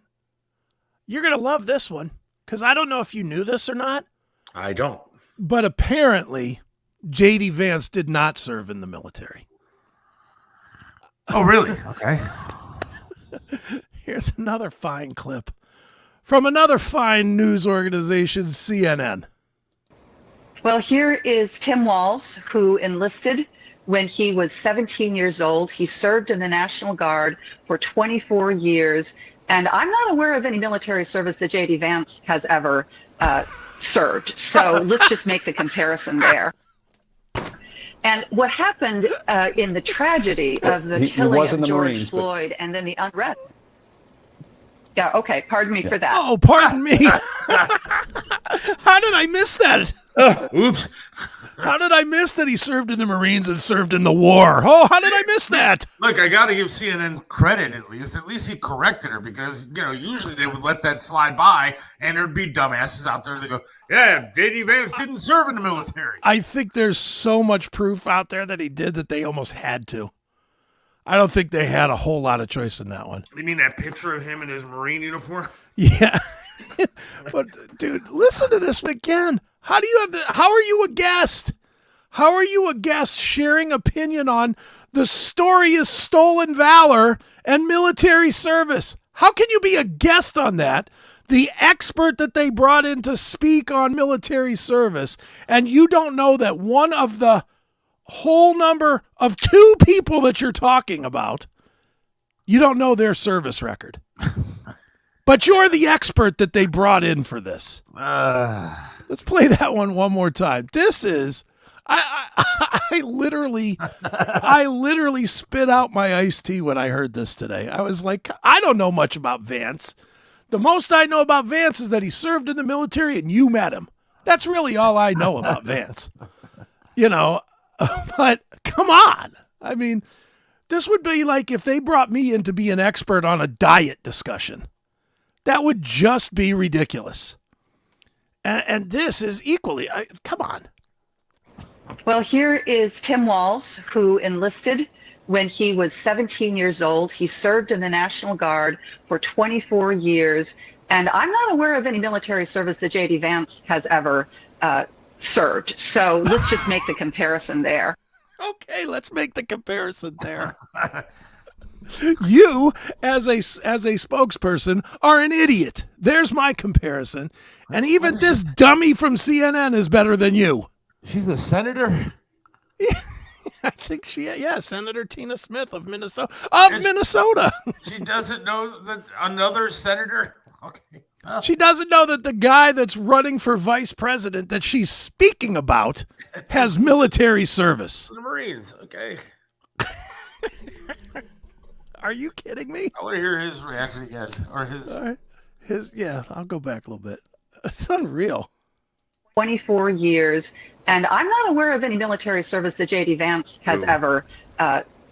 You're going to love this one because I don't know if you knew this or not. I don't. But apparently, J.D. Vance did not serve in the military. Oh, really? Okay. Here's another fine clip from another fine news organization, CNN. Well, here is Tim Walz, who enlisted when he was 17 years old. He served in the National Guard for 24 years. And I'm not aware of any military service that J.D. Vance has ever served. So let's just make the comparison there. And what happened in the tragedy of the killing of George Floyd and then the unrest. Yeah, okay. Pardon me for that. Oh, pardon me. How did I miss that? Oops. How did I miss that he served in the Marines and served in the war? Oh, how did I miss that? Look, I got to give CNN credit at least. At least he corrected her because, usually they would let that slide by and there'd be dumbasses out there that go, yeah, J.D. Vance didn't serve in the military. I think there's so much proof out there that he did that they almost had to. I don't think they had a whole lot of choice in that one. You mean that picture of him in his Marine uniform? Yeah. But, dude, listen to this again. How are you a guest? How are you a guest sharing opinion on the story is stolen valor and military service? How can you be a guest on that? The expert that they brought in to speak on military service, and you don't know that one of the whole number of 2 people that you're talking about, you don't know their service record. But you're the expert that they brought in for this. Let's play that one more time. This is I literally spit out my iced tea when I heard this today. I was like, I don't know much about Vance. The most I know about Vance is that he served in the military and you met him. That's really all I know about Vance. But come on. I mean, this would be like if they brought me in to be an expert on a diet discussion. That would just be ridiculous. And this is equally, come on. Well, here is Tim Walz, who enlisted when he was 17 years old. He served in the National Guard for 24 years. And I'm not aware of any military service that J.D. Vance has ever served. So let's just make the comparison there. Okay, let's make the comparison there. You, as a spokesperson, are an idiot. There's my comparison. And even this dummy from CNN is better than you. She's a senator? I think Senator Tina Smith of Minnesota. Minnesota. She doesn't know that another senator? Okay. Oh. She doesn't know that the guy that's running for vice president that she's speaking about has military service. The Marines, okay. Are you kidding me? I want to hear his reaction again. Or his... I'll go back a little bit. It's unreal. 24 years. And I'm not aware of any military service that J.D. Vance has ever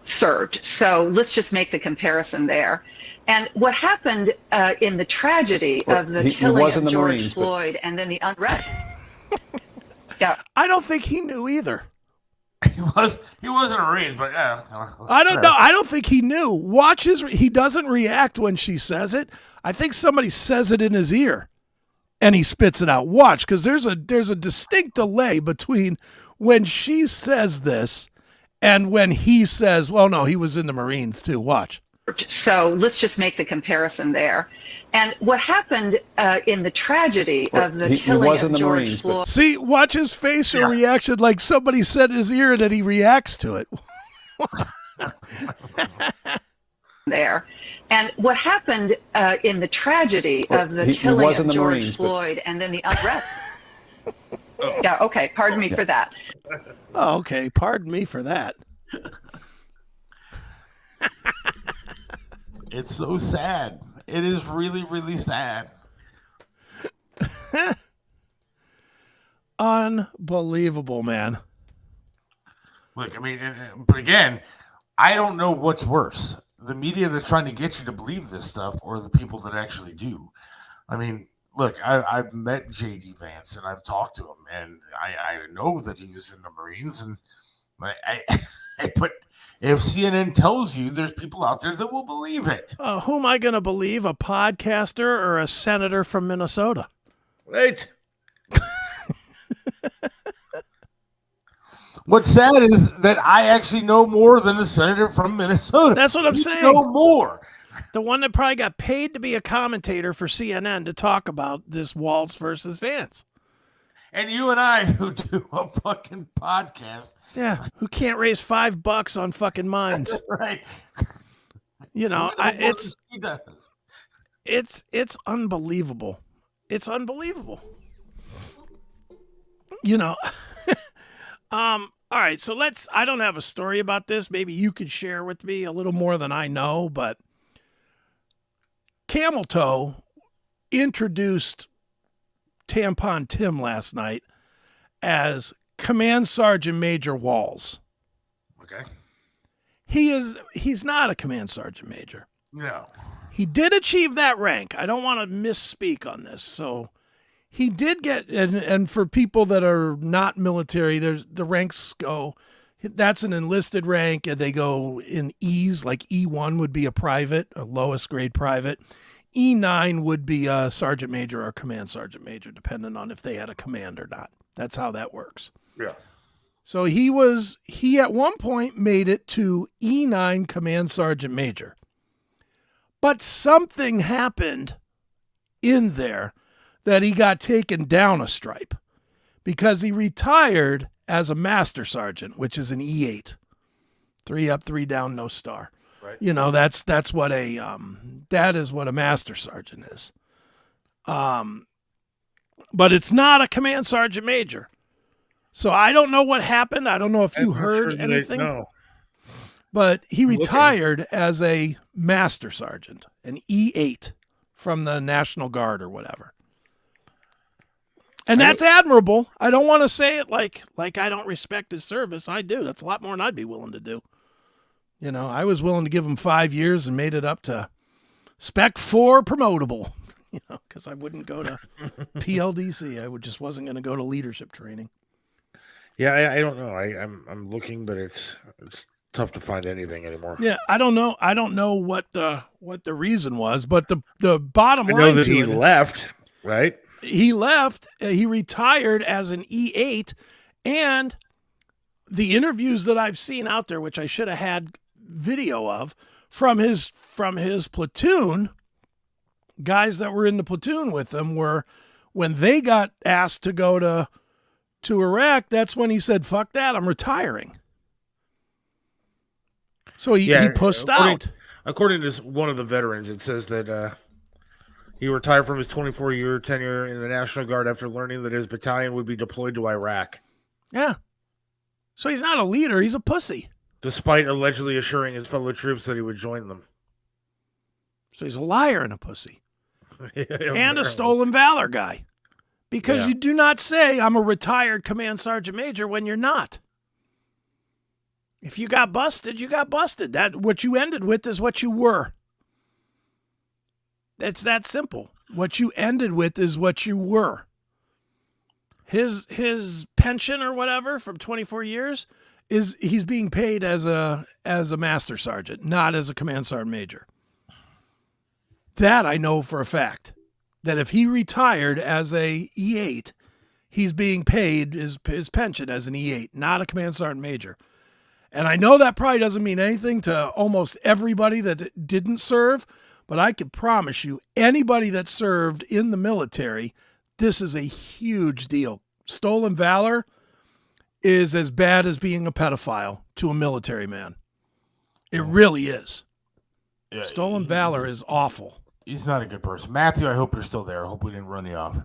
served. So let's just make the comparison there. And what happened in the tragedy of the killing of George Marines, Floyd and then the unrest. Yeah, I don't think he knew either. He wasn't a Marine, but yeah. I don't know. I don't think he knew. Watch he doesn't react when she says it. I think somebody says it in his ear and he spits it out. Watch, because there's a distinct delay between when she says this and when he says, well, no, he was in the Marines too. Watch. So let's just make the comparison there. And what happened in the tragedy of the killing of George Floyd. See, watch his facial reaction like somebody said in his ear and then he reacts to it. There. And what happened in the tragedy of the killing of George Floyd and then the unrest. Yeah, okay. Pardon me for that. Oh, okay. Pardon me for that. It's so sad. It is really, really sad. Unbelievable, man. Look, I mean, but again, I don't know what's worse. The media that's trying to get you to believe this stuff or the people that actually do. I mean, look, I've met J.D. Vance and I've talked to him and I know that he was in the Marines and but if CNN tells you, there's people out there that will believe it. Who am I going to believe, a podcaster or a senator from Minnesota? Right. What's sad is that I actually know more than a senator from Minnesota. That's what I'm saying. Know more. The one that probably got paid to be a commentator for CNN to talk about this Walz versus Vance. And you and I, who do a fucking podcast. Yeah, who can't raise $5 on fucking minds. Right. You know, it's unbelievable. It's unbelievable. You know, all right, so I don't have a story about this. Maybe you could share with me a little more than I know, but Camel Toe introduced Tampon Tim last night as Command Sergeant Major Walz. Okay. He's not a Command Sergeant Major. No. He did achieve that rank. I don't want to misspeak on this. So he did get, and for people that are not military, the ranks go, that's an enlisted rank, and they go in E's, like E1 would be a private, a lowest grade private. E9 would be a sergeant major or command sergeant major, depending on if they had a command or not. That's how that works. Yeah. So he at one point made it to E9 command sergeant major. But something happened in there that he got taken down a stripe because he retired as a master sergeant, which is an E8. 3 up, 3 down, no star. Right. You know, that's what that is what a master sergeant is. But it's not a command sergeant major. So I don't know what happened. I don't know if you heard anything. No. But he retired as a master sergeant, an E8 from the National Guard or whatever. And that's admirable. I don't want to say it like I don't respect his service. I do. That's a lot more than I'd be willing to do. You know, I was willing to give him 5 years and made it up to Spec 4 promotable, you know, because I wouldn't go to PLDC. I just wasn't going to go to leadership training. Yeah, I don't know. I'm looking, but it's tough to find anything anymore. Yeah, I don't know. I don't know what the reason was, but the bottom line. I know that he left, right? He left. He retired as an E8, and the interviews that I've seen out there, which I should have had video of from his platoon, guys that were in the platoon with him, were when they got asked to go to Iraq. That's when he said, "Fuck that, I'm retiring." So he pushed out. According to one of the veterans, it says that he retired from his 24-year tenure in the National Guard after learning that his battalion would be deployed to Iraq. Yeah. So he's not a leader. He's a pussy. Despite allegedly assuring his fellow troops that he would join them. So he's a liar and a pussy. Yeah, and a stolen valor guy. Because you do not say, I'm a retired command sergeant major when you're not. If you got busted, you got busted. That what you ended with is what you were. It's that simple. What you ended with is what you were. His pension or whatever from 24 years is he's being paid as a master sergeant, not as a command sergeant major. That I know for a fact. That if he retired as a E8, he's being paid his pension as an E8, not a command sergeant major. And I know that probably doesn't mean anything to almost everybody that didn't serve, but I can promise you, anybody that served in the military, this is a huge deal. Stolen valor is as bad as being a pedophile to a military man. It really is. Yeah, stolen valor is awful. He's not a good person. Matthew, I hope you're still there. I hope we didn't run you off.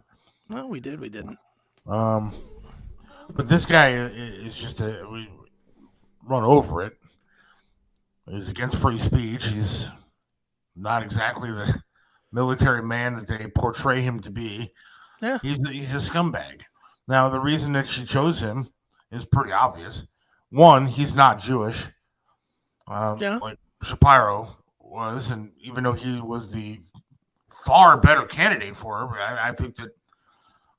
Well, we did. We didn't. But this guy is just we run over it. He's against free speech. He's not exactly the military man that they portray him to be. Yeah. He's a scumbag. Now, the reason that she chose him is pretty obvious. One, he's not Jewish. Like Shapiro was, and even though he was the far better candidate for her, I think that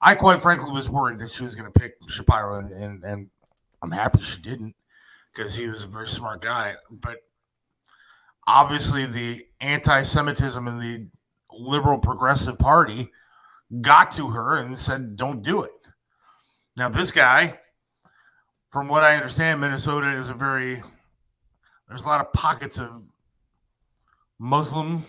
I quite frankly was worried that she was going to pick Shapiro, and I'm happy she didn't because he was a very smart guy. But obviously the anti-Semitism in the liberal progressive party got to her and said, don't do it. Now, this guy, from what I understand, Minnesota is there's a lot of pockets of Muslim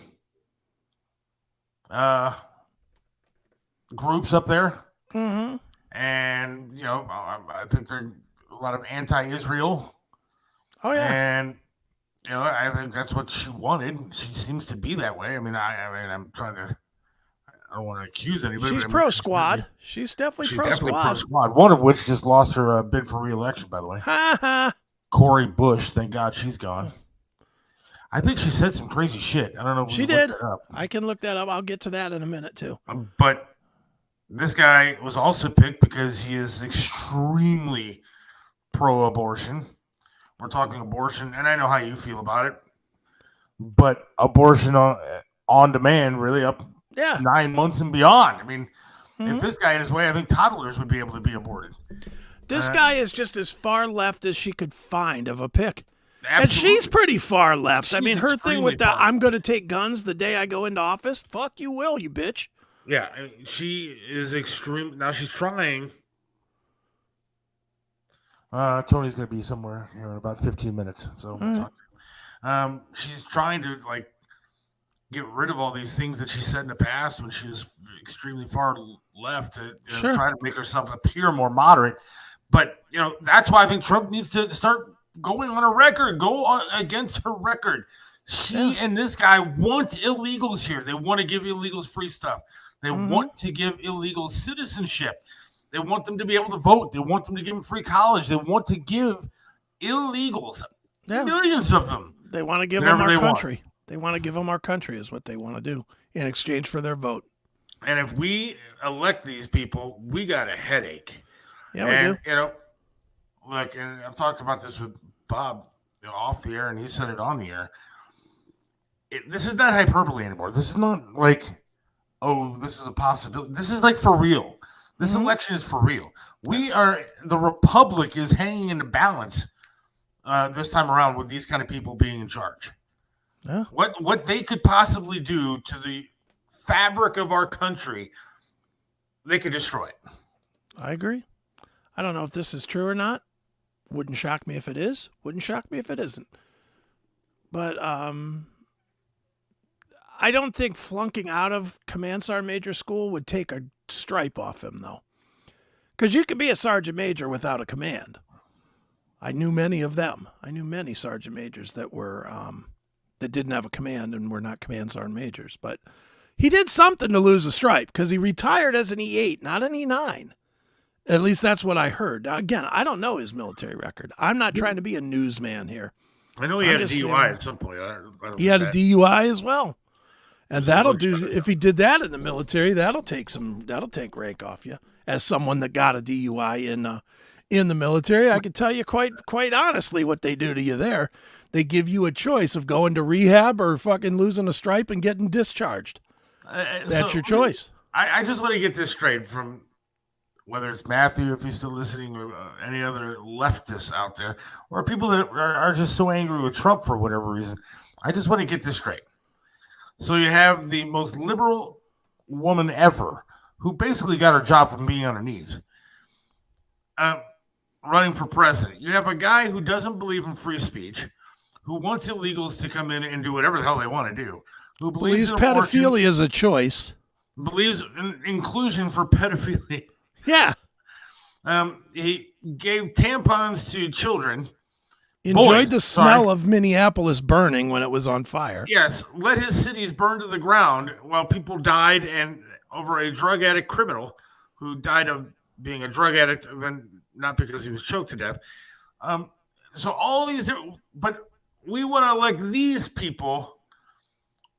groups up there. Mm-hmm. And, you know, I think there are a lot of anti-Israel. Oh, yeah. And, you know, I think that's what she wanted. She seems to be that way. I mean, I'm trying to, I don't want to accuse anybody. She's pro-squad. She's definitely pro-squad. One of which just lost her bid for re-election, by the way. Cori Bush. Thank God she's gone. I think she said some crazy shit. I don't know if she did. I can look that up. I'll get to that in a minute, too. But this guy was also picked because he is extremely pro-abortion. We're talking abortion, and I know how you feel about it. But abortion on demand, really up 9 months and beyond. I mean, if this guy had his way, I think toddlers would be able to be aborted. This guy is just as far left as she could find of a pick. Absolutely. And she's pretty far left. She's I mean, her thing with that, I'm going to take guns the day I go into office. Fuck you will, you bitch. Yeah, I mean, she is extreme. Now she's trying. Tony's going to be somewhere here in about 15 minutes. So we'll talk to him. She's trying to, like, get rid of all these things that she said in the past when she was extremely far left to try to make herself appear more moderate. But, you know, that's why I think Trump needs to start going on a record, go on against her record. She and this guy want illegals here. They want to give illegals free stuff. They want to give illegals citizenship. They want them to be able to vote. They want them to give them free college. They want to give illegals, millions of them. They want to give them our country. They want to give them our country is what they want to do in exchange for their vote. And if we elect these people, we got a headache. Yeah, we do. You know, look, and I've talked about this with Bob off the air, and he said it on the air. This is not hyperbole anymore. This is not like, oh, this is a possibility. This is like for real. This election is for real. The Republic is hanging in the balance this time around with these kind of people being in charge. Yeah. What they could possibly do to the fabric of our country, they could destroy it. I agree. I don't know if this is true or not. Wouldn't shock me if it is. Wouldn't shock me if it isn't. But I don't think flunking out of Command Sergeant Major school would take a stripe off him, though. Because you could be a Sergeant Major without a command. I knew many of them. I knew many Sergeant Majors that were that didn't have a command and were not Command Sergeant Majors. But he did something to lose a stripe because he retired as an E8, not an E9. At least that's what I heard. Now, again, I don't know his military record. I'm not trying to be a newsman here. I know he had a DUI at some point. He had a DUI as well. And that'll do, if he did that in the military, that'll take rank off you as someone that got a DUI in the military. I can tell you quite honestly what they do to you there. They give you a choice of going to rehab or fucking losing a stripe and getting discharged. That's your choice. I just want to get this straight from whether it's Matthew, if he's still listening, or any other leftists out there, or people that are just so angry with Trump for whatever reason. I just want to get this straight. So you have the most liberal woman ever, who basically got her job from being on her knees, running for president. You have a guy who doesn't believe in free speech, who wants illegals to come in and do whatever the hell they want to do, who believes pedophilia is a choice, believes in inclusion for pedophilia. Yeah. He gave tampons to children. Enjoyed the smell of Minneapolis burning when it was on fire. Yes, let his cities burn to the ground while people died and over a drug addict criminal who died of being a drug addict, then not because he was choked to death. So all these, but we want to elect these people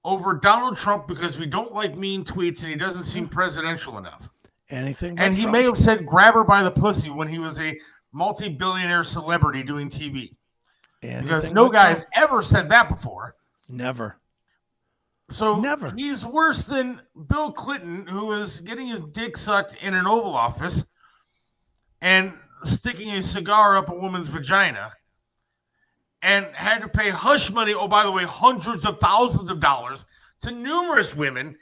over Donald Trump because we don't like mean tweets and he doesn't seem presidential enough. Anything and he Trump. May have said grab her by the pussy when he was a multi-billionaire celebrity doing TV. Because no guy has ever said that before. Never. So never. He's worse than Bill Clinton, who is getting his dick sucked in an Oval Office and sticking a cigar up a woman's vagina and had to pay hush money, oh, by the way, hundreds of thousands of dollars to numerous women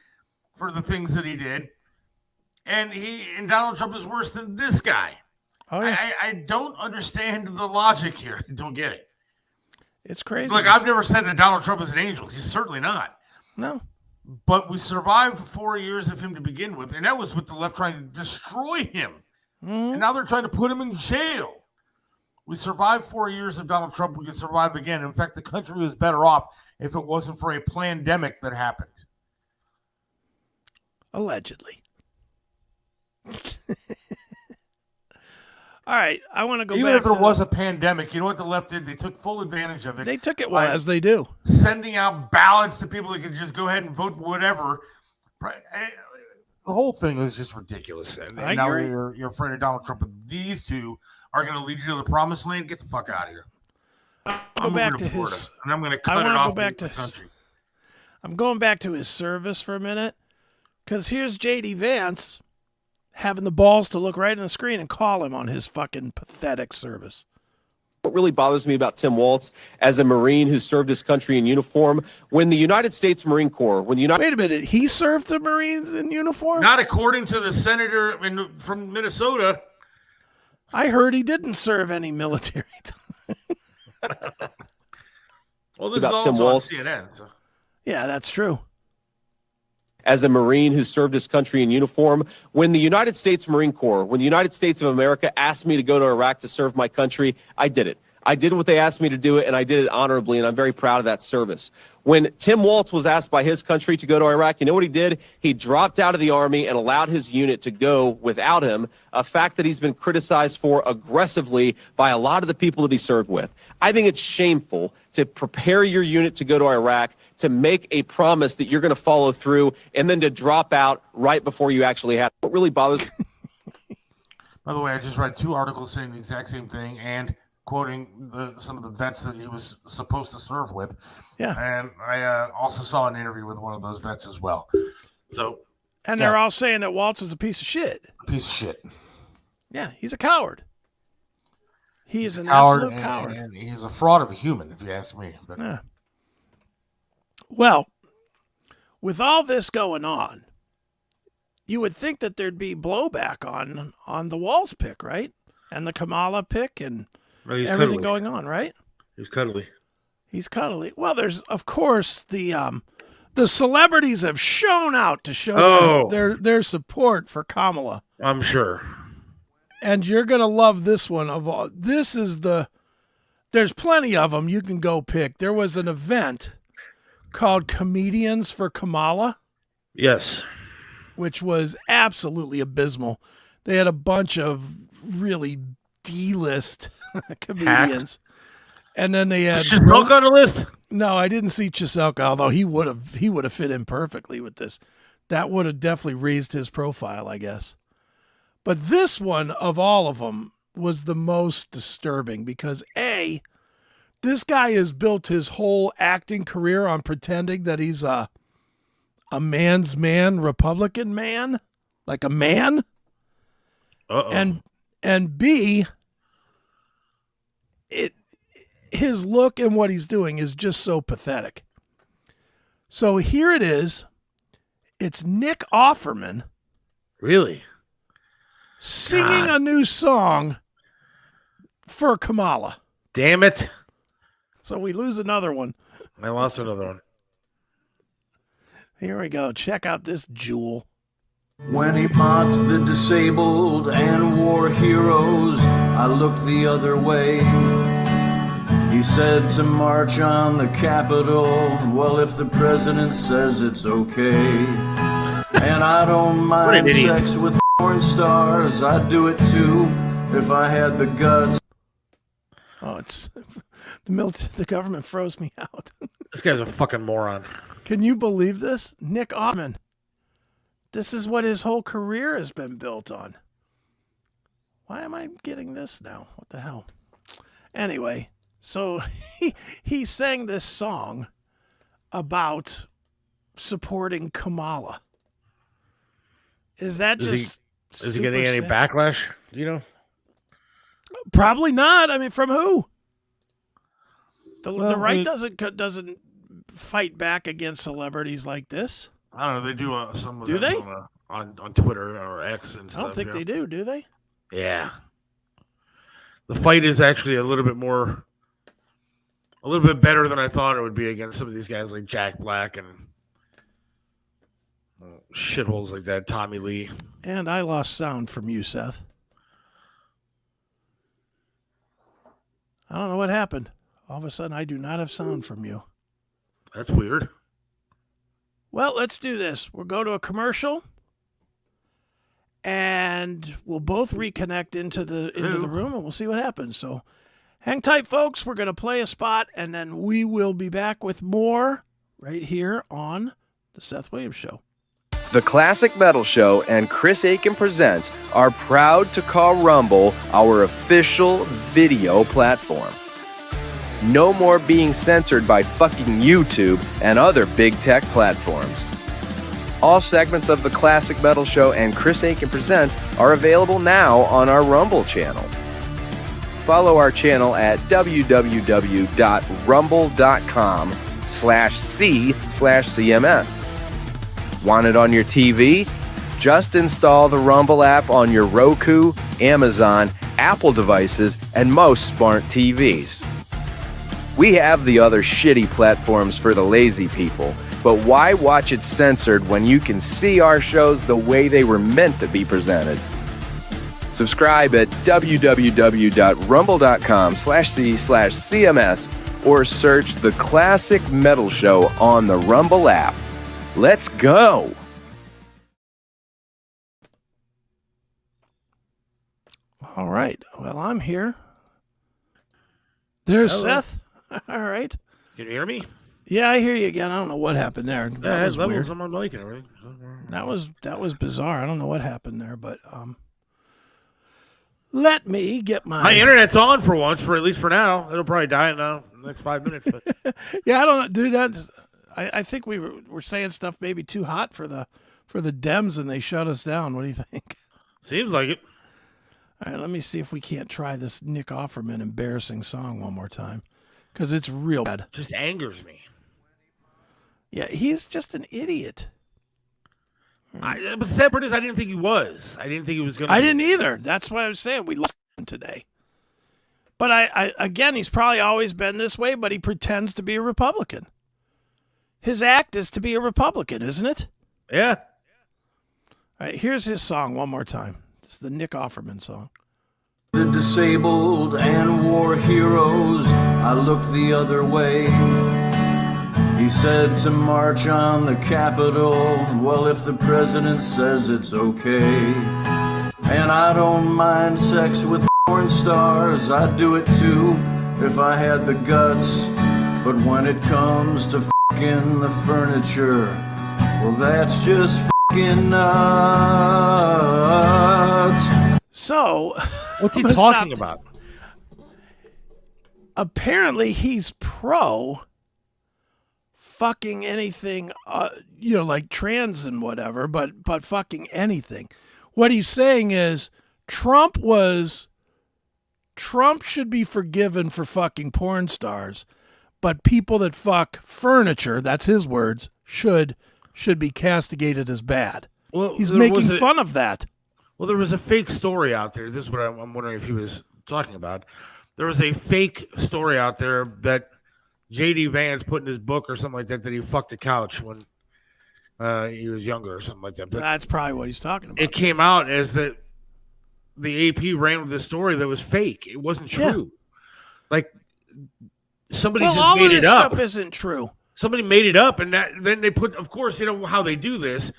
for the things that he did. And Donald Trump is worse than this guy. Oh, yeah. I don't understand the logic here. I don't get it. It's crazy. Look, I've never said that Donald Trump is an angel. He's certainly not. No. But we survived 4 years of him to begin with, and that was with the left trying to destroy him. And now they're trying to put him in jail. We survived 4 years of Donald Trump. We could survive again. In fact, the country was better off if it wasn't for a pandemic that happened. Allegedly. All right, I want to go Even back if there was a pandemic, you know what the left did? They took full advantage of it. They took it well, as they do. Sending out ballots to people that could just go ahead and vote for whatever. The whole thing is just ridiculous. And I now agree. you're afraid of Donald Trump. But these two are going to lead you to the promised land. Get the fuck out of here. Go back to his. And I'm going to cut it off the country. I'm going back to his service for a minute, because here's J.D. Vance having the balls to look right in the screen and call him on his fucking pathetic service. What really bothers me about Tim Walz as a Marine who served his country in uniform, when the United States Marine Corps, wait a minute, he served the Marines in uniform? Not according to the senator from Minnesota. I heard he didn't serve any military time. Well, this is all on CNN. So. Yeah, that's true. As a Marine who served his country in uniform, when the United States Marine Corps, when the United States of America asked me to go to Iraq to serve my country, I did it. I did what they asked me to do it, and I did it honorably, and I'm very proud of that service. When Tim Walz was asked by his country to go to Iraq, you know what he did? He dropped out of the Army and allowed his unit to go without him, a fact that he's been criticized for aggressively by a lot of the people that he served with. I think it's shameful to prepare your unit to go to Iraq, to make a promise that you're going to follow through, and then to drop out right before you actually have. What really bothers me. By the way, I just read 2 articles saying the exact same thing and quoting some of the vets that he was supposed to serve with. Yeah. And I also saw an interview with one of those vets as well. So, and they're all saying that Walz is a piece of shit. A piece of shit. Yeah, he's a coward. He's an absolute absolute coward. And he's a fraud of a human, if you ask me. But. Yeah. Well, with all this going on, you would think that there'd be blowback on the Walz pick, right? And the Kamala pick and everything cuddly. going on, right? He's cuddly. He's cuddly. Well, there's, of course, the celebrities have shown out to show their support for Kamala. I'm sure. And you're going to love this one. There's plenty of them you can go pick. There was an event called Comedians for Kamala. Yes. Which was absolutely abysmal. They had a bunch of really D-list comedians. And then they had Chiselka on the list? No, I didn't see Chiselka, although he would have fit in perfectly with this. That would have definitely raised his profile, I guess. But this one of all of them was the most disturbing because A, this guy has built his whole acting career on pretending that he's a man's man, Republican man, like a man. Uh-oh. And B, his look and what he's doing is just so pathetic. So here it is. It's Nick Offerman. Really? Singing a new song for Kamala. Damn it. So we lose another one. I lost another one. Here we go. Check out this jewel. When he mocked the disabled and war heroes, I looked the other way. He said to march on the Capitol, well, if the president says it's okay. And I don't mind sex with porn stars, I'd do it too if I had the guts. Oh, it's the government froze me out. This guy's a fucking moron. Can you believe this? Nick Offerman. This is what his whole career has been built on. Why am I getting this now? What the hell? Anyway, so he sang this song about supporting Kamala. Is that Is he getting any backlash? Do you know? Probably not. I mean, from who? The right doesn't fight back against celebrities like this. I don't know. They do some of do them they? On Twitter or X and stuff. I don't think they do they? Yeah. The fight is actually a little bit better than I thought it would be against some of these guys like Jack Black and shitholes like that, Tommy Lee. And I lost sound from you, Seth. I don't know what happened. All of a sudden, I do not have sound from you. That's weird. Well, let's do this. We'll go to a commercial, and we'll both reconnect into the room, and we'll see what happens. So hang tight, folks. We're going to play a spot, and then we will be back with more right here on The Seth Williams Show. The Classic Metal Show and Chris Aiken Presents are proud to call Rumble our official video platform. No more being censored by fucking YouTube and other big tech platforms. All segments of The Classic Metal Show and Chris Aiken Presents are available now on our Rumble channel. Follow our channel at www.rumble.com/c/CMS. Want it on your TV? Just install the Rumble app on your Roku, Amazon, Apple devices, and most smart TVs. We have the other shitty platforms for the lazy people, but why watch it censored when you can see our shows the way they were meant to be presented? Subscribe at www.rumble.com/c/CMS or search The Classic Metal Show on the Rumble app. Let's go! All right. Well, I'm here. There's Hello. Seth. All right. Can you hear me? Yeah, I hear you again. I don't know what happened there. That was levels weird. on my mic and everything. That was bizarre. I don't know what happened there, but let me get My internet's on for once, for at least for now. It'll probably die in the next 5 minutes. But Yeah, I don't know, dude. I think we were saying stuff maybe too hot for the Dems, and they shut us down. What do you think? Seems like it. All right, let me see if we can't try this Nick Offerman embarrassing song one more time, because it's real bad. Just angers me. Yeah, he's just an idiot. But the sad part is, I didn't think he was. I didn't think he was going to. I didn't either. That's why I was saying we lost him today. But I again, he's probably always been this way, but he pretends to be a Republican. His act is to be a Republican, isn't it? Yeah. All right, here's his song one more time. This is the Nick Offerman song. The disabled and war heroes, I looked the other way. He said to march on the Capitol, well, if the president says it's okay. And I don't mind sex with porn stars, I'd do it too if I had the guts. But when it comes to f***ing the furniture, well, that's just f***ing nuts. So, what's he I'm gonna talking stop. about? Apparently, he's pro fucking anything, like trans and whatever, but fucking anything. What he's saying is Trump should be forgiven for fucking porn stars, but people that fuck furniture, that's his words, should be castigated as bad. Well, he's there making was a- fun of that. Well, there was a fake story out there. This is what I'm wondering if he was talking about. There was a fake story out there that J.D. Vance put in his book or something like that he fucked a couch when he was younger or something like that. But That's probably what he's talking about. it came out as that the AP ran with this story that was fake. It wasn't true. Like somebody Well, just all made of it this up. stuff isn't true. Somebody made it up, and then they put. Of course, you know how they do this.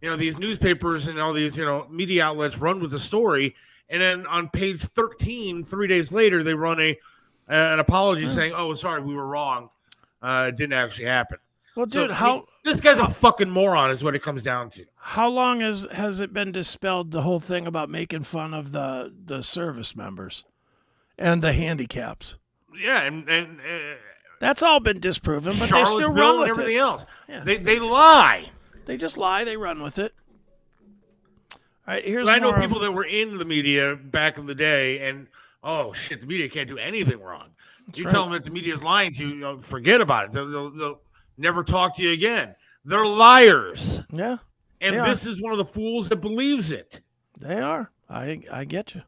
You know, these newspapers and all these media outlets run with the story, and then on page 13, 3 days later, they run an apology saying, "Oh, sorry, we were wrong. It didn't actually happen." Well, dude, this guy's a fucking moron is what it comes down to. How long has it been dispelled, the whole thing about making fun of the service members and the handicaps? Yeah, and that's all been disproven, but they still Charlottesville run and with everything it. else. Yeah. They lie. They just lie. They run with it. All right, here's I know more people of, that were in the media back in the day, and oh shit, the media can't do anything wrong. You right. tell them that the media is lying to you, forget about it. They'll never talk to you again. They're liars. Yeah, and they this are. is one of the fools that believes it. They are. I get you.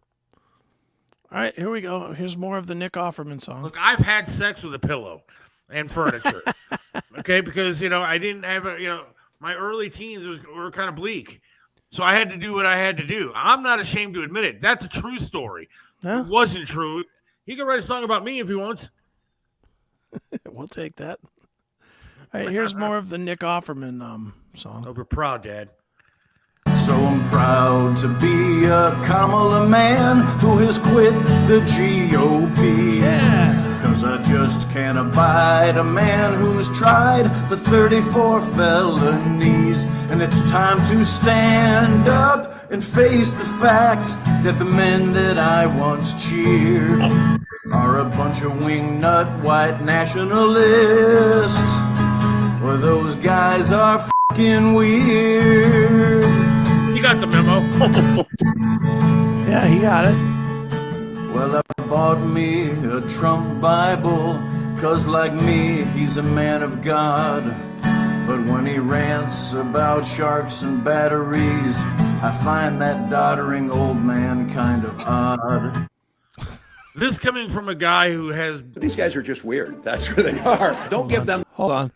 All right, here we go. Here's more of the Nick Offerman song. Look, I've had sex with a pillow and furniture. Okay, because I didn't have my early teens were kind of bleak. So I had to do what I had to do. I'm not ashamed to admit it. That's a true story. Yeah. It wasn't true. He can write a song about me if he wants. We'll take that. All right, here's more of the Nick Offerman song. Oh, we're proud, Dad. So I'm proud to be a Kamala man who has quit the GOP. Yeah. Cause I just can't abide a man who's tried for 34 felonies. And it's time to stand up and face the fact that the men that I once cheered are a bunch of wingnut white nationalists. Well, those guys are fucking weird. You got the memo. Yeah, he got it. Well, I bought me a Trump Bible, cause like me, he's a man of God. But when he rants about sharks and batteries, I find that doddering old man kind of odd. This coming from a guy who has... These guys are just weird. That's who they are. Don't give them... Hold on.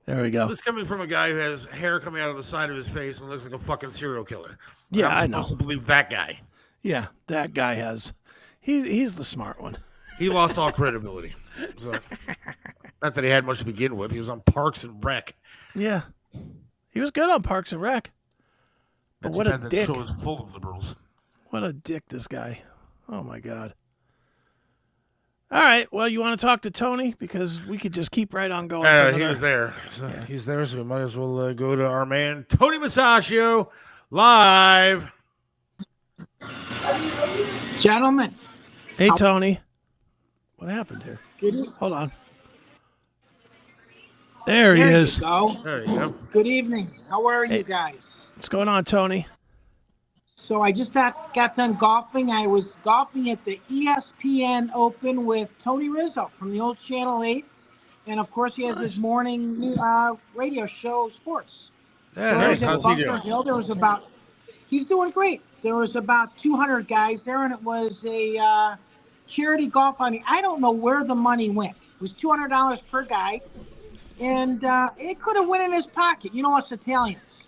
There we go. This coming from a guy who has hair coming out of the side of his face and looks like a fucking serial killer. Yeah, I'm I know. supposed to believe that guy. Yeah, that guy has. He's the smart one. He lost all credibility. So, not that he had much to begin with. He was on Parks and Rec. Yeah. He was good on Parks and Rec. But what a That dick. show was full of liberals. What a dick, this guy. Oh, my God. All right. Well, you want to talk to Tony? Because we could just keep right on going. He was there. So He's there, so we might as well go to our man, Tony Masaccio, live. Gentlemen. Hey, Tony. What happened here? Hold on. There he is. You go. There you go. Good evening. How are you guys? What's going on, Tony? So I just got done golfing. I was golfing at the ESPN Open with Tony Rizzo from the old Channel 8. And, of course, he has his morning radio show, Sports. Yeah, so I was at how's he Bunker doing? Hill. There was he's doing great. There was about 200 guys there, and it was a charity golf outing. I don't know where the money went. It was $200 per guy, and it could have went in his pocket. You know us Italians.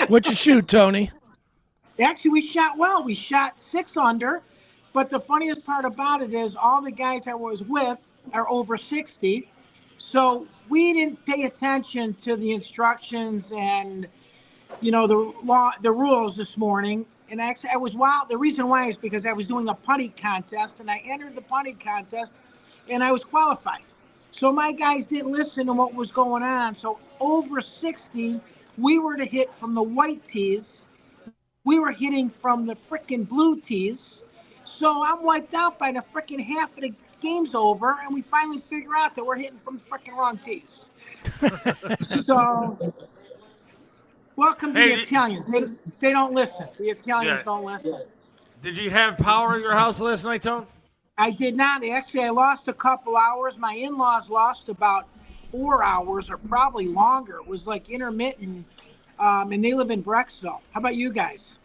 What'd you shoot, Tony? Actually, we shot well. We shot 6 under, but the funniest part about it is all the guys I was with are over 60, so we didn't pay attention to the instructions and the rules this morning. And actually, I was wild. The reason why is because I was doing a putting contest, and I entered the putting contest, and I was qualified. So my guys didn't listen to what was going on. So over 60, we were to hit from the white tees. We were hitting from the frickin' blue tees. So I'm wiped out by the frickin' half of the game's over, and we finally figure out that we're hitting from the frickin' wrong tees. So... welcome to the Italians. They don't listen. The Italians don't listen. Did you have power at your house last night, Tone? I did not. Actually, I lost a couple hours. My in-laws lost about 4 hours or probably longer. It was like intermittent, and they live in Brecksville. How about you guys?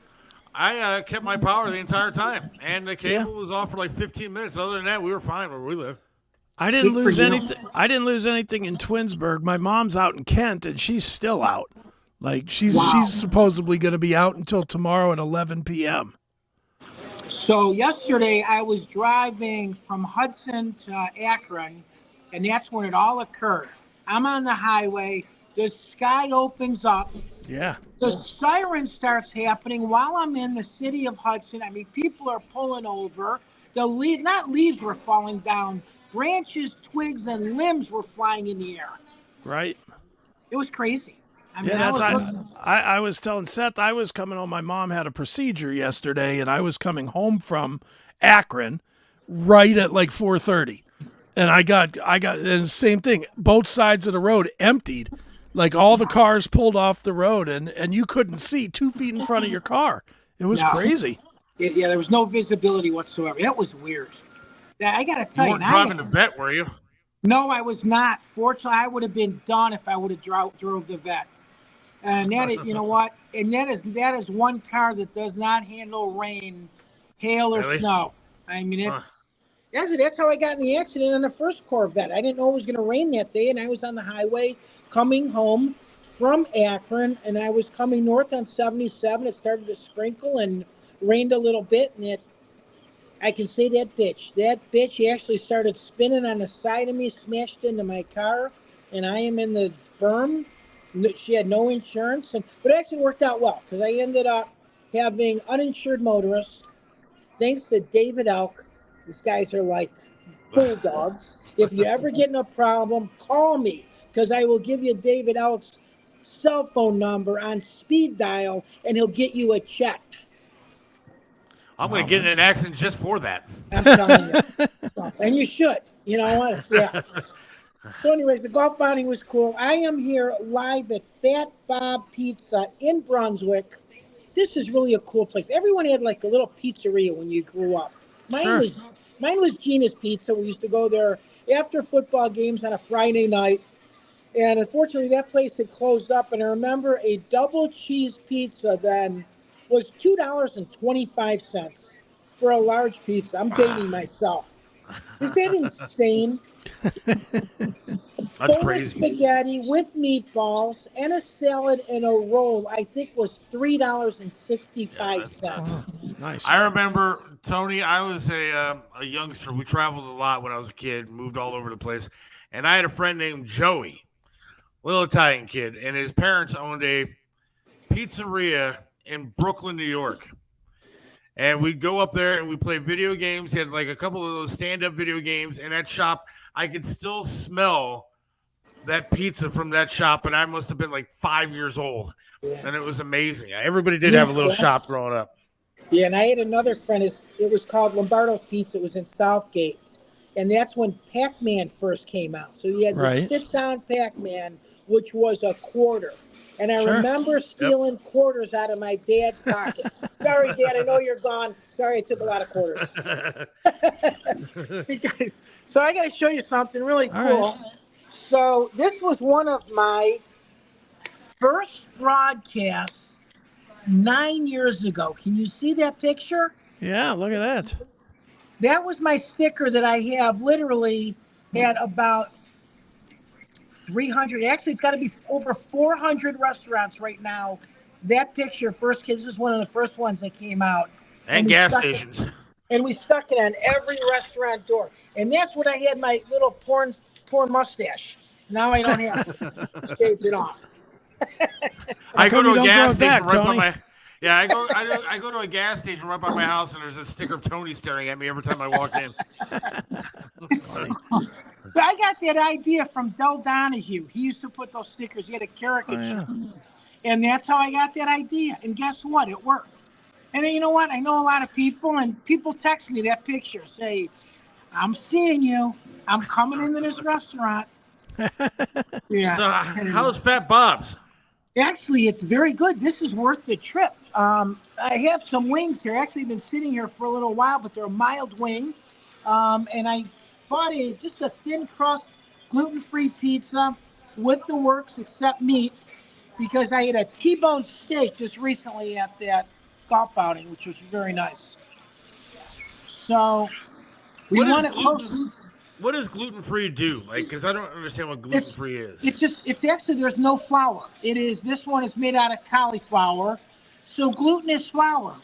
I kept my power the entire time, and the cable was off for like 15 minutes. Other than that, we were fine where we live. I didn't lose anything. I didn't lose anything in Twinsburg. My mom's out in Kent, and she's still out. Like she's supposedly going to be out until tomorrow at 11 p.m. So yesterday I was driving from Hudson to Akron, and that's when it all occurred. I'm on the highway. The sky opens up. Yeah. The siren starts happening while I'm in the city of Hudson. I mean, people are pulling over. Not leaves were falling down. Branches, twigs, and limbs were flying in the air. Right. It was crazy. I mean, I was telling Seth I was coming home. My mom had a procedure yesterday, and I was coming home from Akron right at like 4:30, and I got and same thing. Both sides of the road emptied, like all the cars pulled off the road, and you couldn't see 2 feet in front of your car. It was crazy. Yeah, there was no visibility whatsoever. That was weird. I got to tell you, weren't driving to vet, were you? No, I was not. Fortunately, I would have been done if I would have drove the vet. And that is, you know what? And that is one car that does not handle rain, hail, or snow. I mean, that's how I got in the accident in the first Corvette. I didn't know it was going to rain that day, and I was on the highway coming home from Akron, and I was coming north on 77. It started to sprinkle and rained a little bit, and I can say that bitch actually started spinning on the side of me, smashed into my car, and I am in the berm. She had no insurance, but it actually worked out well because I ended up having uninsured motorists. Thanks to David Elk. These guys are like bulldogs. If you ever get in a problem, call me because I will give you David Elk's cell phone number on speed dial, and he'll get you a check. I'm going to get in an accident just for that. I'm telling you. And you should. You know what? Yeah. So anyways, the golf outing was cool. I am here live at Fat Bob Pizza in Brunswick. This is really a cool place. Everyone had like a little pizzeria when you grew up. Mine was Gina's Pizza. We used to go there after football games on a Friday night. And unfortunately, that place had closed up. And I remember a double cheese pizza then was $2.25 for a large pizza. I'm dating myself. Is that insane? That's Polish crazy. spaghetti with meatballs and a salad and a roll, I think, was $3.65. Nice. I remember, Tony, I was a youngster. We traveled a lot when I was a kid, moved all over the place. And I had a friend named Joey, little Italian kid, and his parents owned a pizzeria in Brooklyn, New York. And we'd go up there and we'd play video games. He had like a couple of those stand-up video games. And that shop, I could still smell that pizza from that shop, and I must have been like 5 years old. Yeah. And it was amazing. Everybody did have a little shop growing up. Yeah, and I had another friend. It was called Lombardo's Pizza. It was in Southgate. And that's when Pac-Man first came out. So you had the sit-down Pac-Man, which was a quarter. And I remember stealing quarters out of my dad's pocket. Sorry, Dad, I know you're gone. Sorry, I took a lot of quarters. So I got to show you something really cool. Right. So this was one of my first broadcasts 9 years ago. Can you see that picture? Yeah, look at that. That was my sticker that I have literally at about 300. Actually, it's got to be over 400 restaurants right now. That picture, First Kids, is one of the first ones that came out. And gas stations. And we stuck it on every restaurant door. And that's when I had my little porn mustache. Now I don't have shaved it off. I go to a gas station right by my... Yeah, I go to a gas station right by my house, and there's a sticker of Tony staring at me every time I walk in. So I got that idea from Del Donahue. He used to put those stickers. He had a caricature. Oh, yeah. And that's how I got that idea. And guess what? It worked. And then you know what? I know a lot of people, and people text me that picture. Say, I'm seeing you. I'm coming into this restaurant. Yeah. So how's Fat Bob's? Actually, it's very good. This is worth the trip. I have some wings here. Actually, been sitting here for a little while, but they're a mild wing. And I bought just a thin crust, gluten-free pizza with the works except meat, because I had a T-bone steak just recently at that golf outing, which was very nice. So we want it close. What does gluten-free do? Like, because I don't understand what gluten-free is. It's actually, there's no flour. This one is made out of cauliflower. So gluten is flour,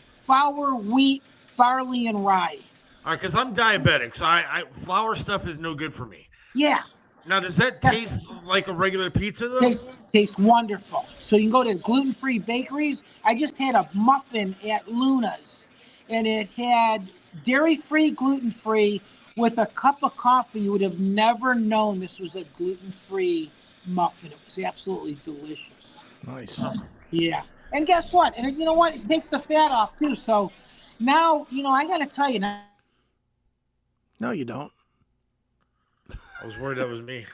wheat, barley, and rye. All right, because I'm diabetic, so flour stuff is no good for me. Yeah. Now, does that taste like a regular pizza, though? Tastes wonderful. So you can go to gluten-free bakeries. I just had a muffin at Luna's, and it had dairy-free, gluten-free, with a cup of coffee. You would have never known this was a gluten-free muffin. It was absolutely delicious. Nice. Yeah. And guess what? And you know what? It takes the fat off, too. So now, I got to tell you now. No, you don't. I was worried that was me.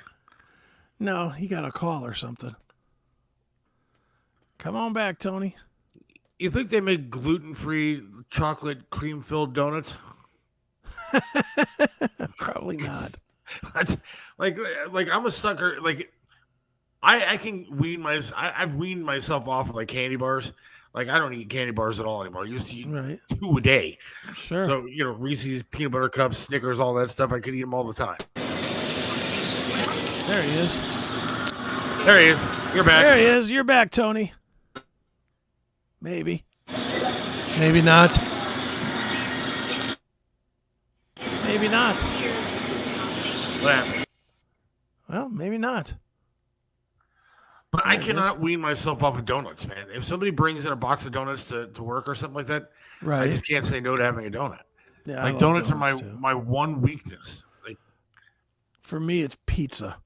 No, he got a call or something. Come on back, Tony. You think they make gluten-free chocolate cream-filled donuts? Probably not. like I'm a sucker. Like I can wean myself. I've weaned myself off of like candy bars. Like I don't eat candy bars at all anymore. I used to eat 2 a day. Sure. So Reese's peanut butter cups, Snickers, all that stuff. I could eat them all the time. There he is. There he is. You're back. There he is. You're back, Tony. Maybe. Maybe not. Maybe not. What happened? Well, maybe not. But I cannot wean myself off of donuts, man. If somebody brings in a box of donuts to work or something like that, I just can't say no to having a donut. Yeah, like donuts are my one weakness. Like for me, it's pizza.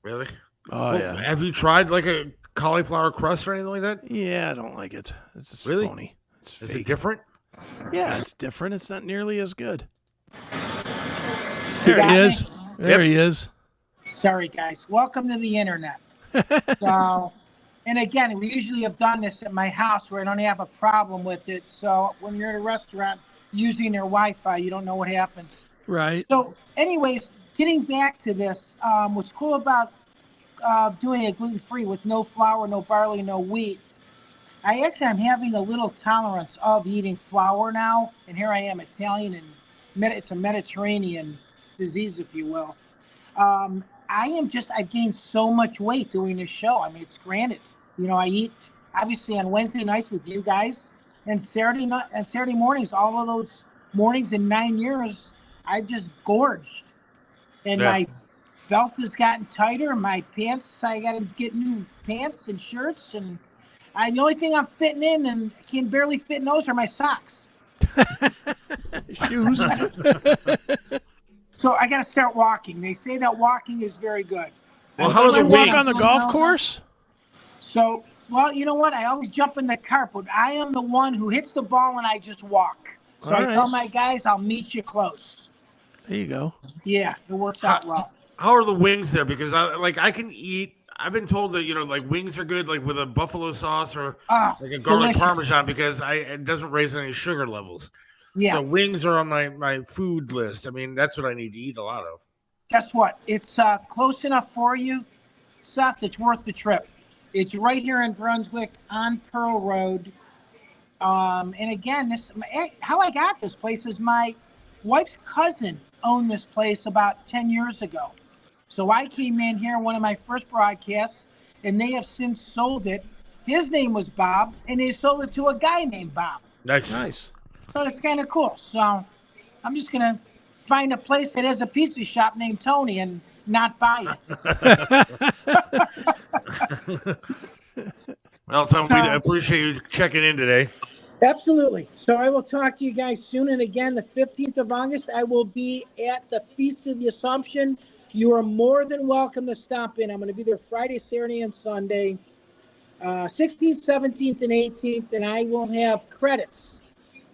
Really? Oh yeah. Have you tried like a cauliflower crust or anything like that? Yeah, I don't like it. It's just really phony. It's fake. Is it different? Yeah, it's different. It's not nearly as good. There he is. There he is. Sorry, guys. Welcome to the internet. So, and again, we usually have done this at my house where I don't have a problem with it. So when you're at a restaurant using their Wi-Fi, you don't know what happens. Right. So anyways, getting back to this, what's cool about doing it gluten-free with no flour, no barley, no wheat, I'm having a little tolerance of eating flour now. And here I am, Italian, and it's a Mediterranean disease, if you will. I've gained so much weight doing this show. I mean, it's granted. I eat obviously on Wednesday nights with you guys, and Saturday mornings. All of those mornings in 9 years, I just gorged, and my belt has gotten tighter. My pants, I got to get new pants and shirts, and the only thing I'm fitting in and I can barely fit in those are my socks. Shoes. So I got to start walking. They say that walking is very good. Well, how do you walk on the golf course? So, well, you know what? I always jump in the cart, but I am the one who hits the ball and I just walk. So I tell my guys, I'll meet you close. There you go. Yeah, it works out well. How are the wings there? Because I can eat. I've been told that wings are good, like with a buffalo sauce or like a garlic parmesan, because it doesn't raise any sugar levels. Yeah. So wings are on my food list. I mean, that's what I need to eat a lot of. Guess what? It's close enough for you, Seth. It's worth the trip. It's right here in Brunswick on Pearl Road. And again, how I got this place is my wife's cousin owned this place about 10 years ago. So I came in here, one of my first broadcasts, and they have since sold it. His name was Bob, and they sold it to a guy named Bob. Nice. So it's kind of cool. So I'm just going to find a place that has a pizza shop named Tony and not buy it. Well, Tom, we appreciate you checking in today. Absolutely. So I will talk to you guys soon. And again, the 15th of August, I will be at the Feast of the Assumption. You are more than welcome to stop in. I'm going to be there Friday, Saturday, and Sunday, 16th, 17th, and 18th. And I will have credits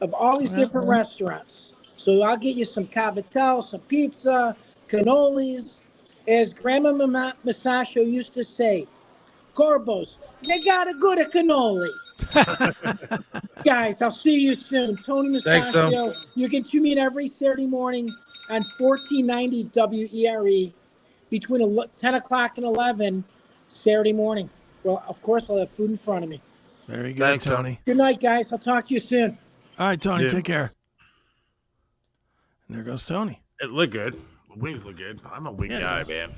of all these different restaurants. So I'll get you some cavatelli, some pizza, cannolis. As Grandma Masaccio used to say, Corbos, they got a good cannoli. Guys, I'll see you soon. Tony Masaccio. You can tune in every Saturday morning on 1490 WERE between 10 o'clock and 11 Saturday morning. Well, of course, I'll have food in front of me. Very good, Tony. Good night, guys. I'll talk to you soon. All right, Tony, take care. And there goes Tony. It looked good. The wings look good. I'm a wing guy, man.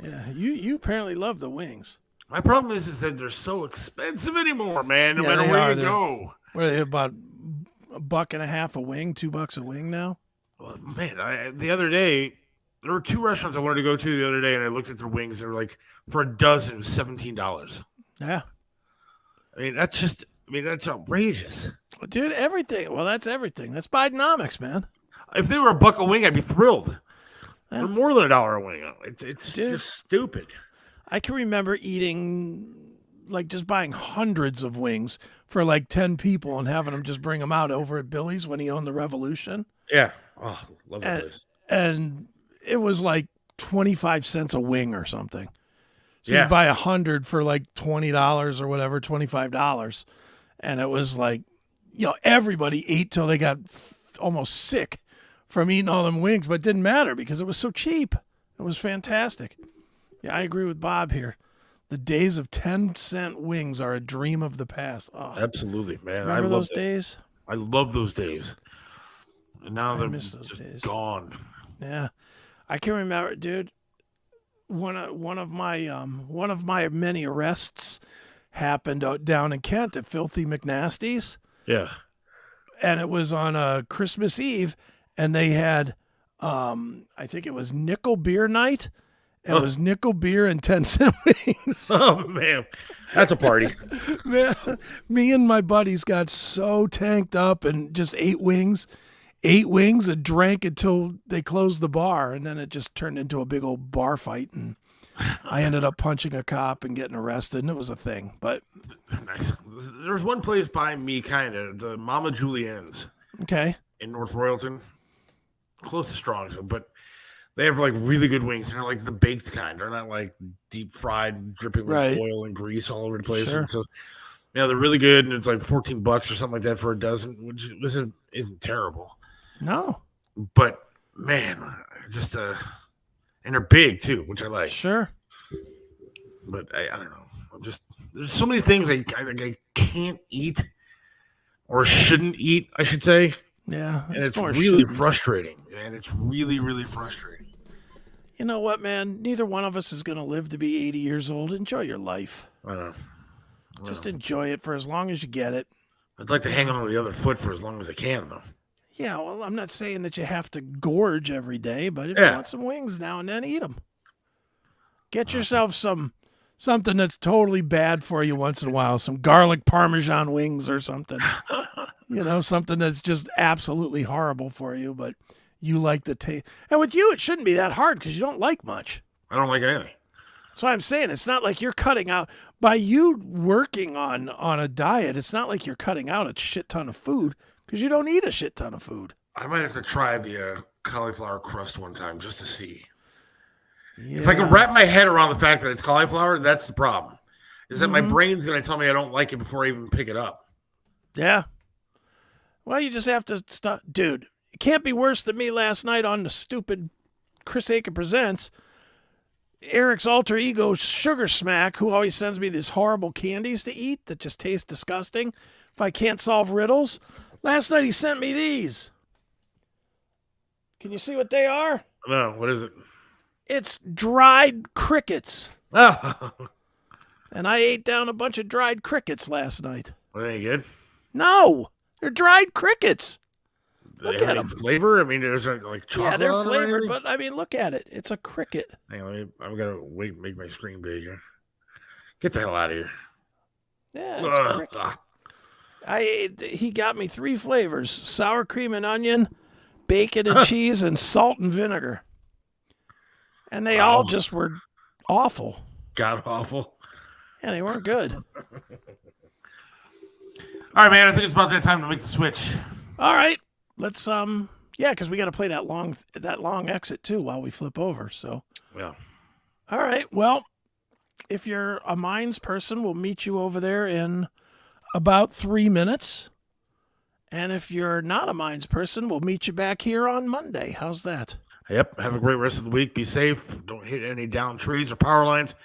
Yeah, you apparently love the wings. My problem is that they're so expensive anymore, man. No matter where you go. What are they, about $1.50 a wing, $2 a wing now? Well, man, the other day, there were two restaurants I wanted to go to the other day, and I looked at their wings. They were like, for a dozen, it was $17. Yeah. I mean, that's outrageous. Dude, everything. Well, that's everything. That's Bidenomics, man. If they were $1 a wing, I'd be thrilled. They're more than $1 a wing. It's just stupid. I can remember eating, just buying hundreds of wings for 10 people and having them just bring them out over at Billy's when he owned the Revolution. Yeah. Oh, love that place. And it was 25 cents a wing or something. So Yeah. you buy 100 for $20 or whatever, $25. And it was everybody ate till they got almost sick from eating all them wings, but it didn't matter because it was so cheap. It was fantastic. Yeah, I agree with Bob here. The days of 10-cent wings are a dream of the past. Oh, absolutely, man. Remember those days? I love those days. And now they're miss those days. Gone. Yeah, I can remember, dude. One of my many arrests happened down in Kent at Filthy McNasty's. Yeah, and it was on Christmas Eve, and they had, I think it was nickel beer night. It was nickel beer and 10-cent wings. Oh, man. That's a party. Man, me and my buddies got so tanked up and just ate wings and drank until they closed the bar. And then it just turned into a big old bar fight. And I ended up punching a cop and getting arrested. And it was a thing. But nice. There's one place by me, kind of, the Mama Julienne's. Okay. In North Royalton. Close to Strong's, but they have really good wings. They're the baked kind. They're not deep fried, dripping with oil and grease all over the place. Sure. And so, they're really good, and it's $14 or something like that for a dozen, which isn't terrible. No, but man, just and they're big too, which I like. Sure, but I don't know. There's so many things I can't eat or shouldn't eat, I should say. Yeah, and it's really frustrating, man. It's really, really frustrating. You know what, man? Neither one of us is going to live to be 80 years old. Enjoy your life. Just enjoy it for as long as you get it. I'd like to hang on to the other foot for as long as I can, though. Yeah, well, I'm not saying that you have to gorge every day, but if you want some wings now and then, eat them. Get yourself something that's totally bad for you once in a while, some garlic Parmesan wings or something. Something that's just absolutely horrible for you, but you like the taste. And with you, it shouldn't be that hard because you don't like much. I don't like anything. That's why I'm saying it's not like you're cutting out. By you working on a diet, it's not like you're cutting out a shit ton of food because you don't eat a shit ton of food. I might have to try the cauliflower crust one time just to see. Yeah. If I can wrap my head around the fact that it's cauliflower, that's the problem. Is that my brain's going to tell me I don't like it before I even pick it up. Yeah. Well, you just have to stop. Dude, it can't be worse than me last night on the stupid Chris Aiken Presents. Eric's alter ego, Sugar Smack, who always sends me these horrible candies to eat that just taste disgusting if I can't solve riddles. Last night he sent me these. Can you see what they are? No, what is it? It's dried crickets. Oh. And I ate down a bunch of dried crickets last night. Were they good? No, they're dried crickets. Do they have any flavor? I mean, there's like chocolate. Yeah, they're flavored, but I mean, look at it. It's a cricket. Hang on, I'm gonna make my screen bigger. Get the hell out of here. Yeah, it's a cricket. He got me 3 flavors: sour cream and onion, bacon and cheese, and salt and vinegar. And they all just were awful. God awful. Yeah, they weren't good. All right, man. I think it's about that time to make the switch. All right. Let's because we got to play that long exit too while we flip over. So yeah. All right. Well, if you're a Minds person, we'll meet you over there in about 3 minutes. And if you're not a Minds person, we'll meet you back here on Monday. How's that? Yep. Have a great rest of the week. Be safe. Don't hit any down trees or power lines.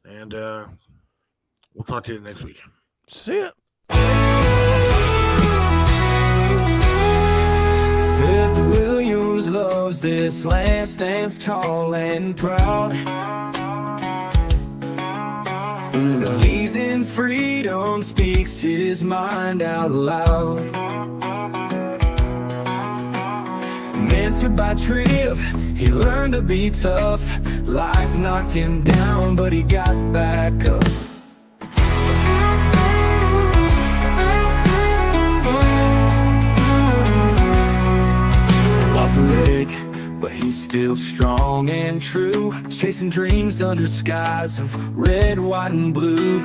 And we'll talk to you next week. See ya. Seth Williams loves this land, stands tall and proud. Believes in freedom, speaks his mind out loud. Mentored by Trip, he learned to be tough. Life knocked him down, but he got back up. Lost a leg, but he's still strong and true. Chasing dreams under skies of red, white, and blue.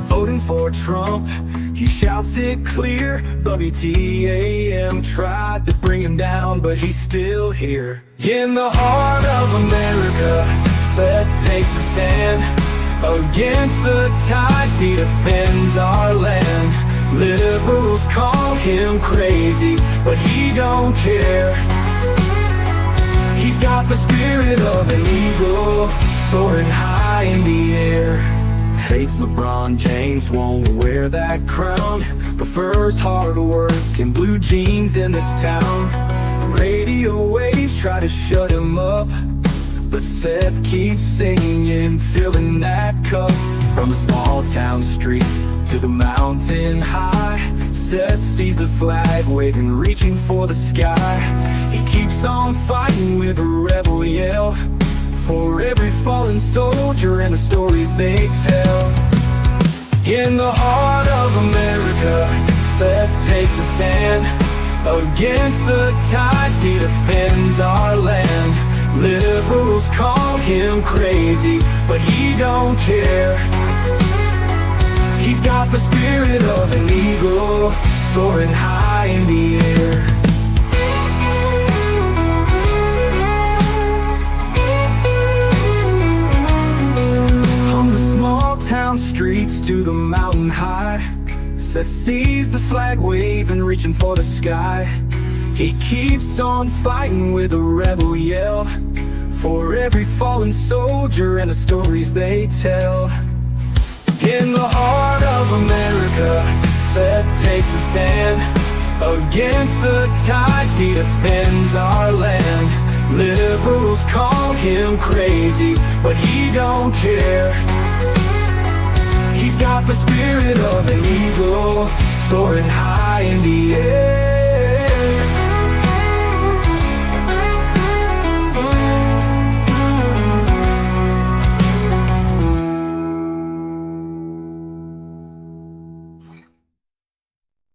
Voting for Trump, he shouts it clear. WTAM tried to bring him down, but he's still here. In the heart of America, Seth takes a stand. Against the tides, he defends our land. Liberals call him crazy, but he don't care. He's got the spirit of an eagle, soaring high in the air. Hates LeBron James, won't wear that crown. Prefers hard work and blue jeans in this town. Radio waves try to shut him up, but Seth keeps singing, filling that cup. From the small town streets to the mountain high, Seth sees the flag waving, reaching for the sky. He keeps on fighting with a rebel yell, for every fallen soldier and the stories they tell. In the heart of America, Seth takes a stand. Against the tides, he defends our land. Liberals call him crazy, but he don't care. He's got the spirit of an eagle, soaring high in the air. From the small town streets to the mountain high, Seth sees the flag waving, reaching for the sky. He keeps on fighting with a rebel yell, for every fallen soldier and the stories they tell. In the heart of America, Seth takes a stand. Against the tides, he defends our land. Liberals call him crazy, but he don't care. He's got the spirit of an eagle, soaring high in the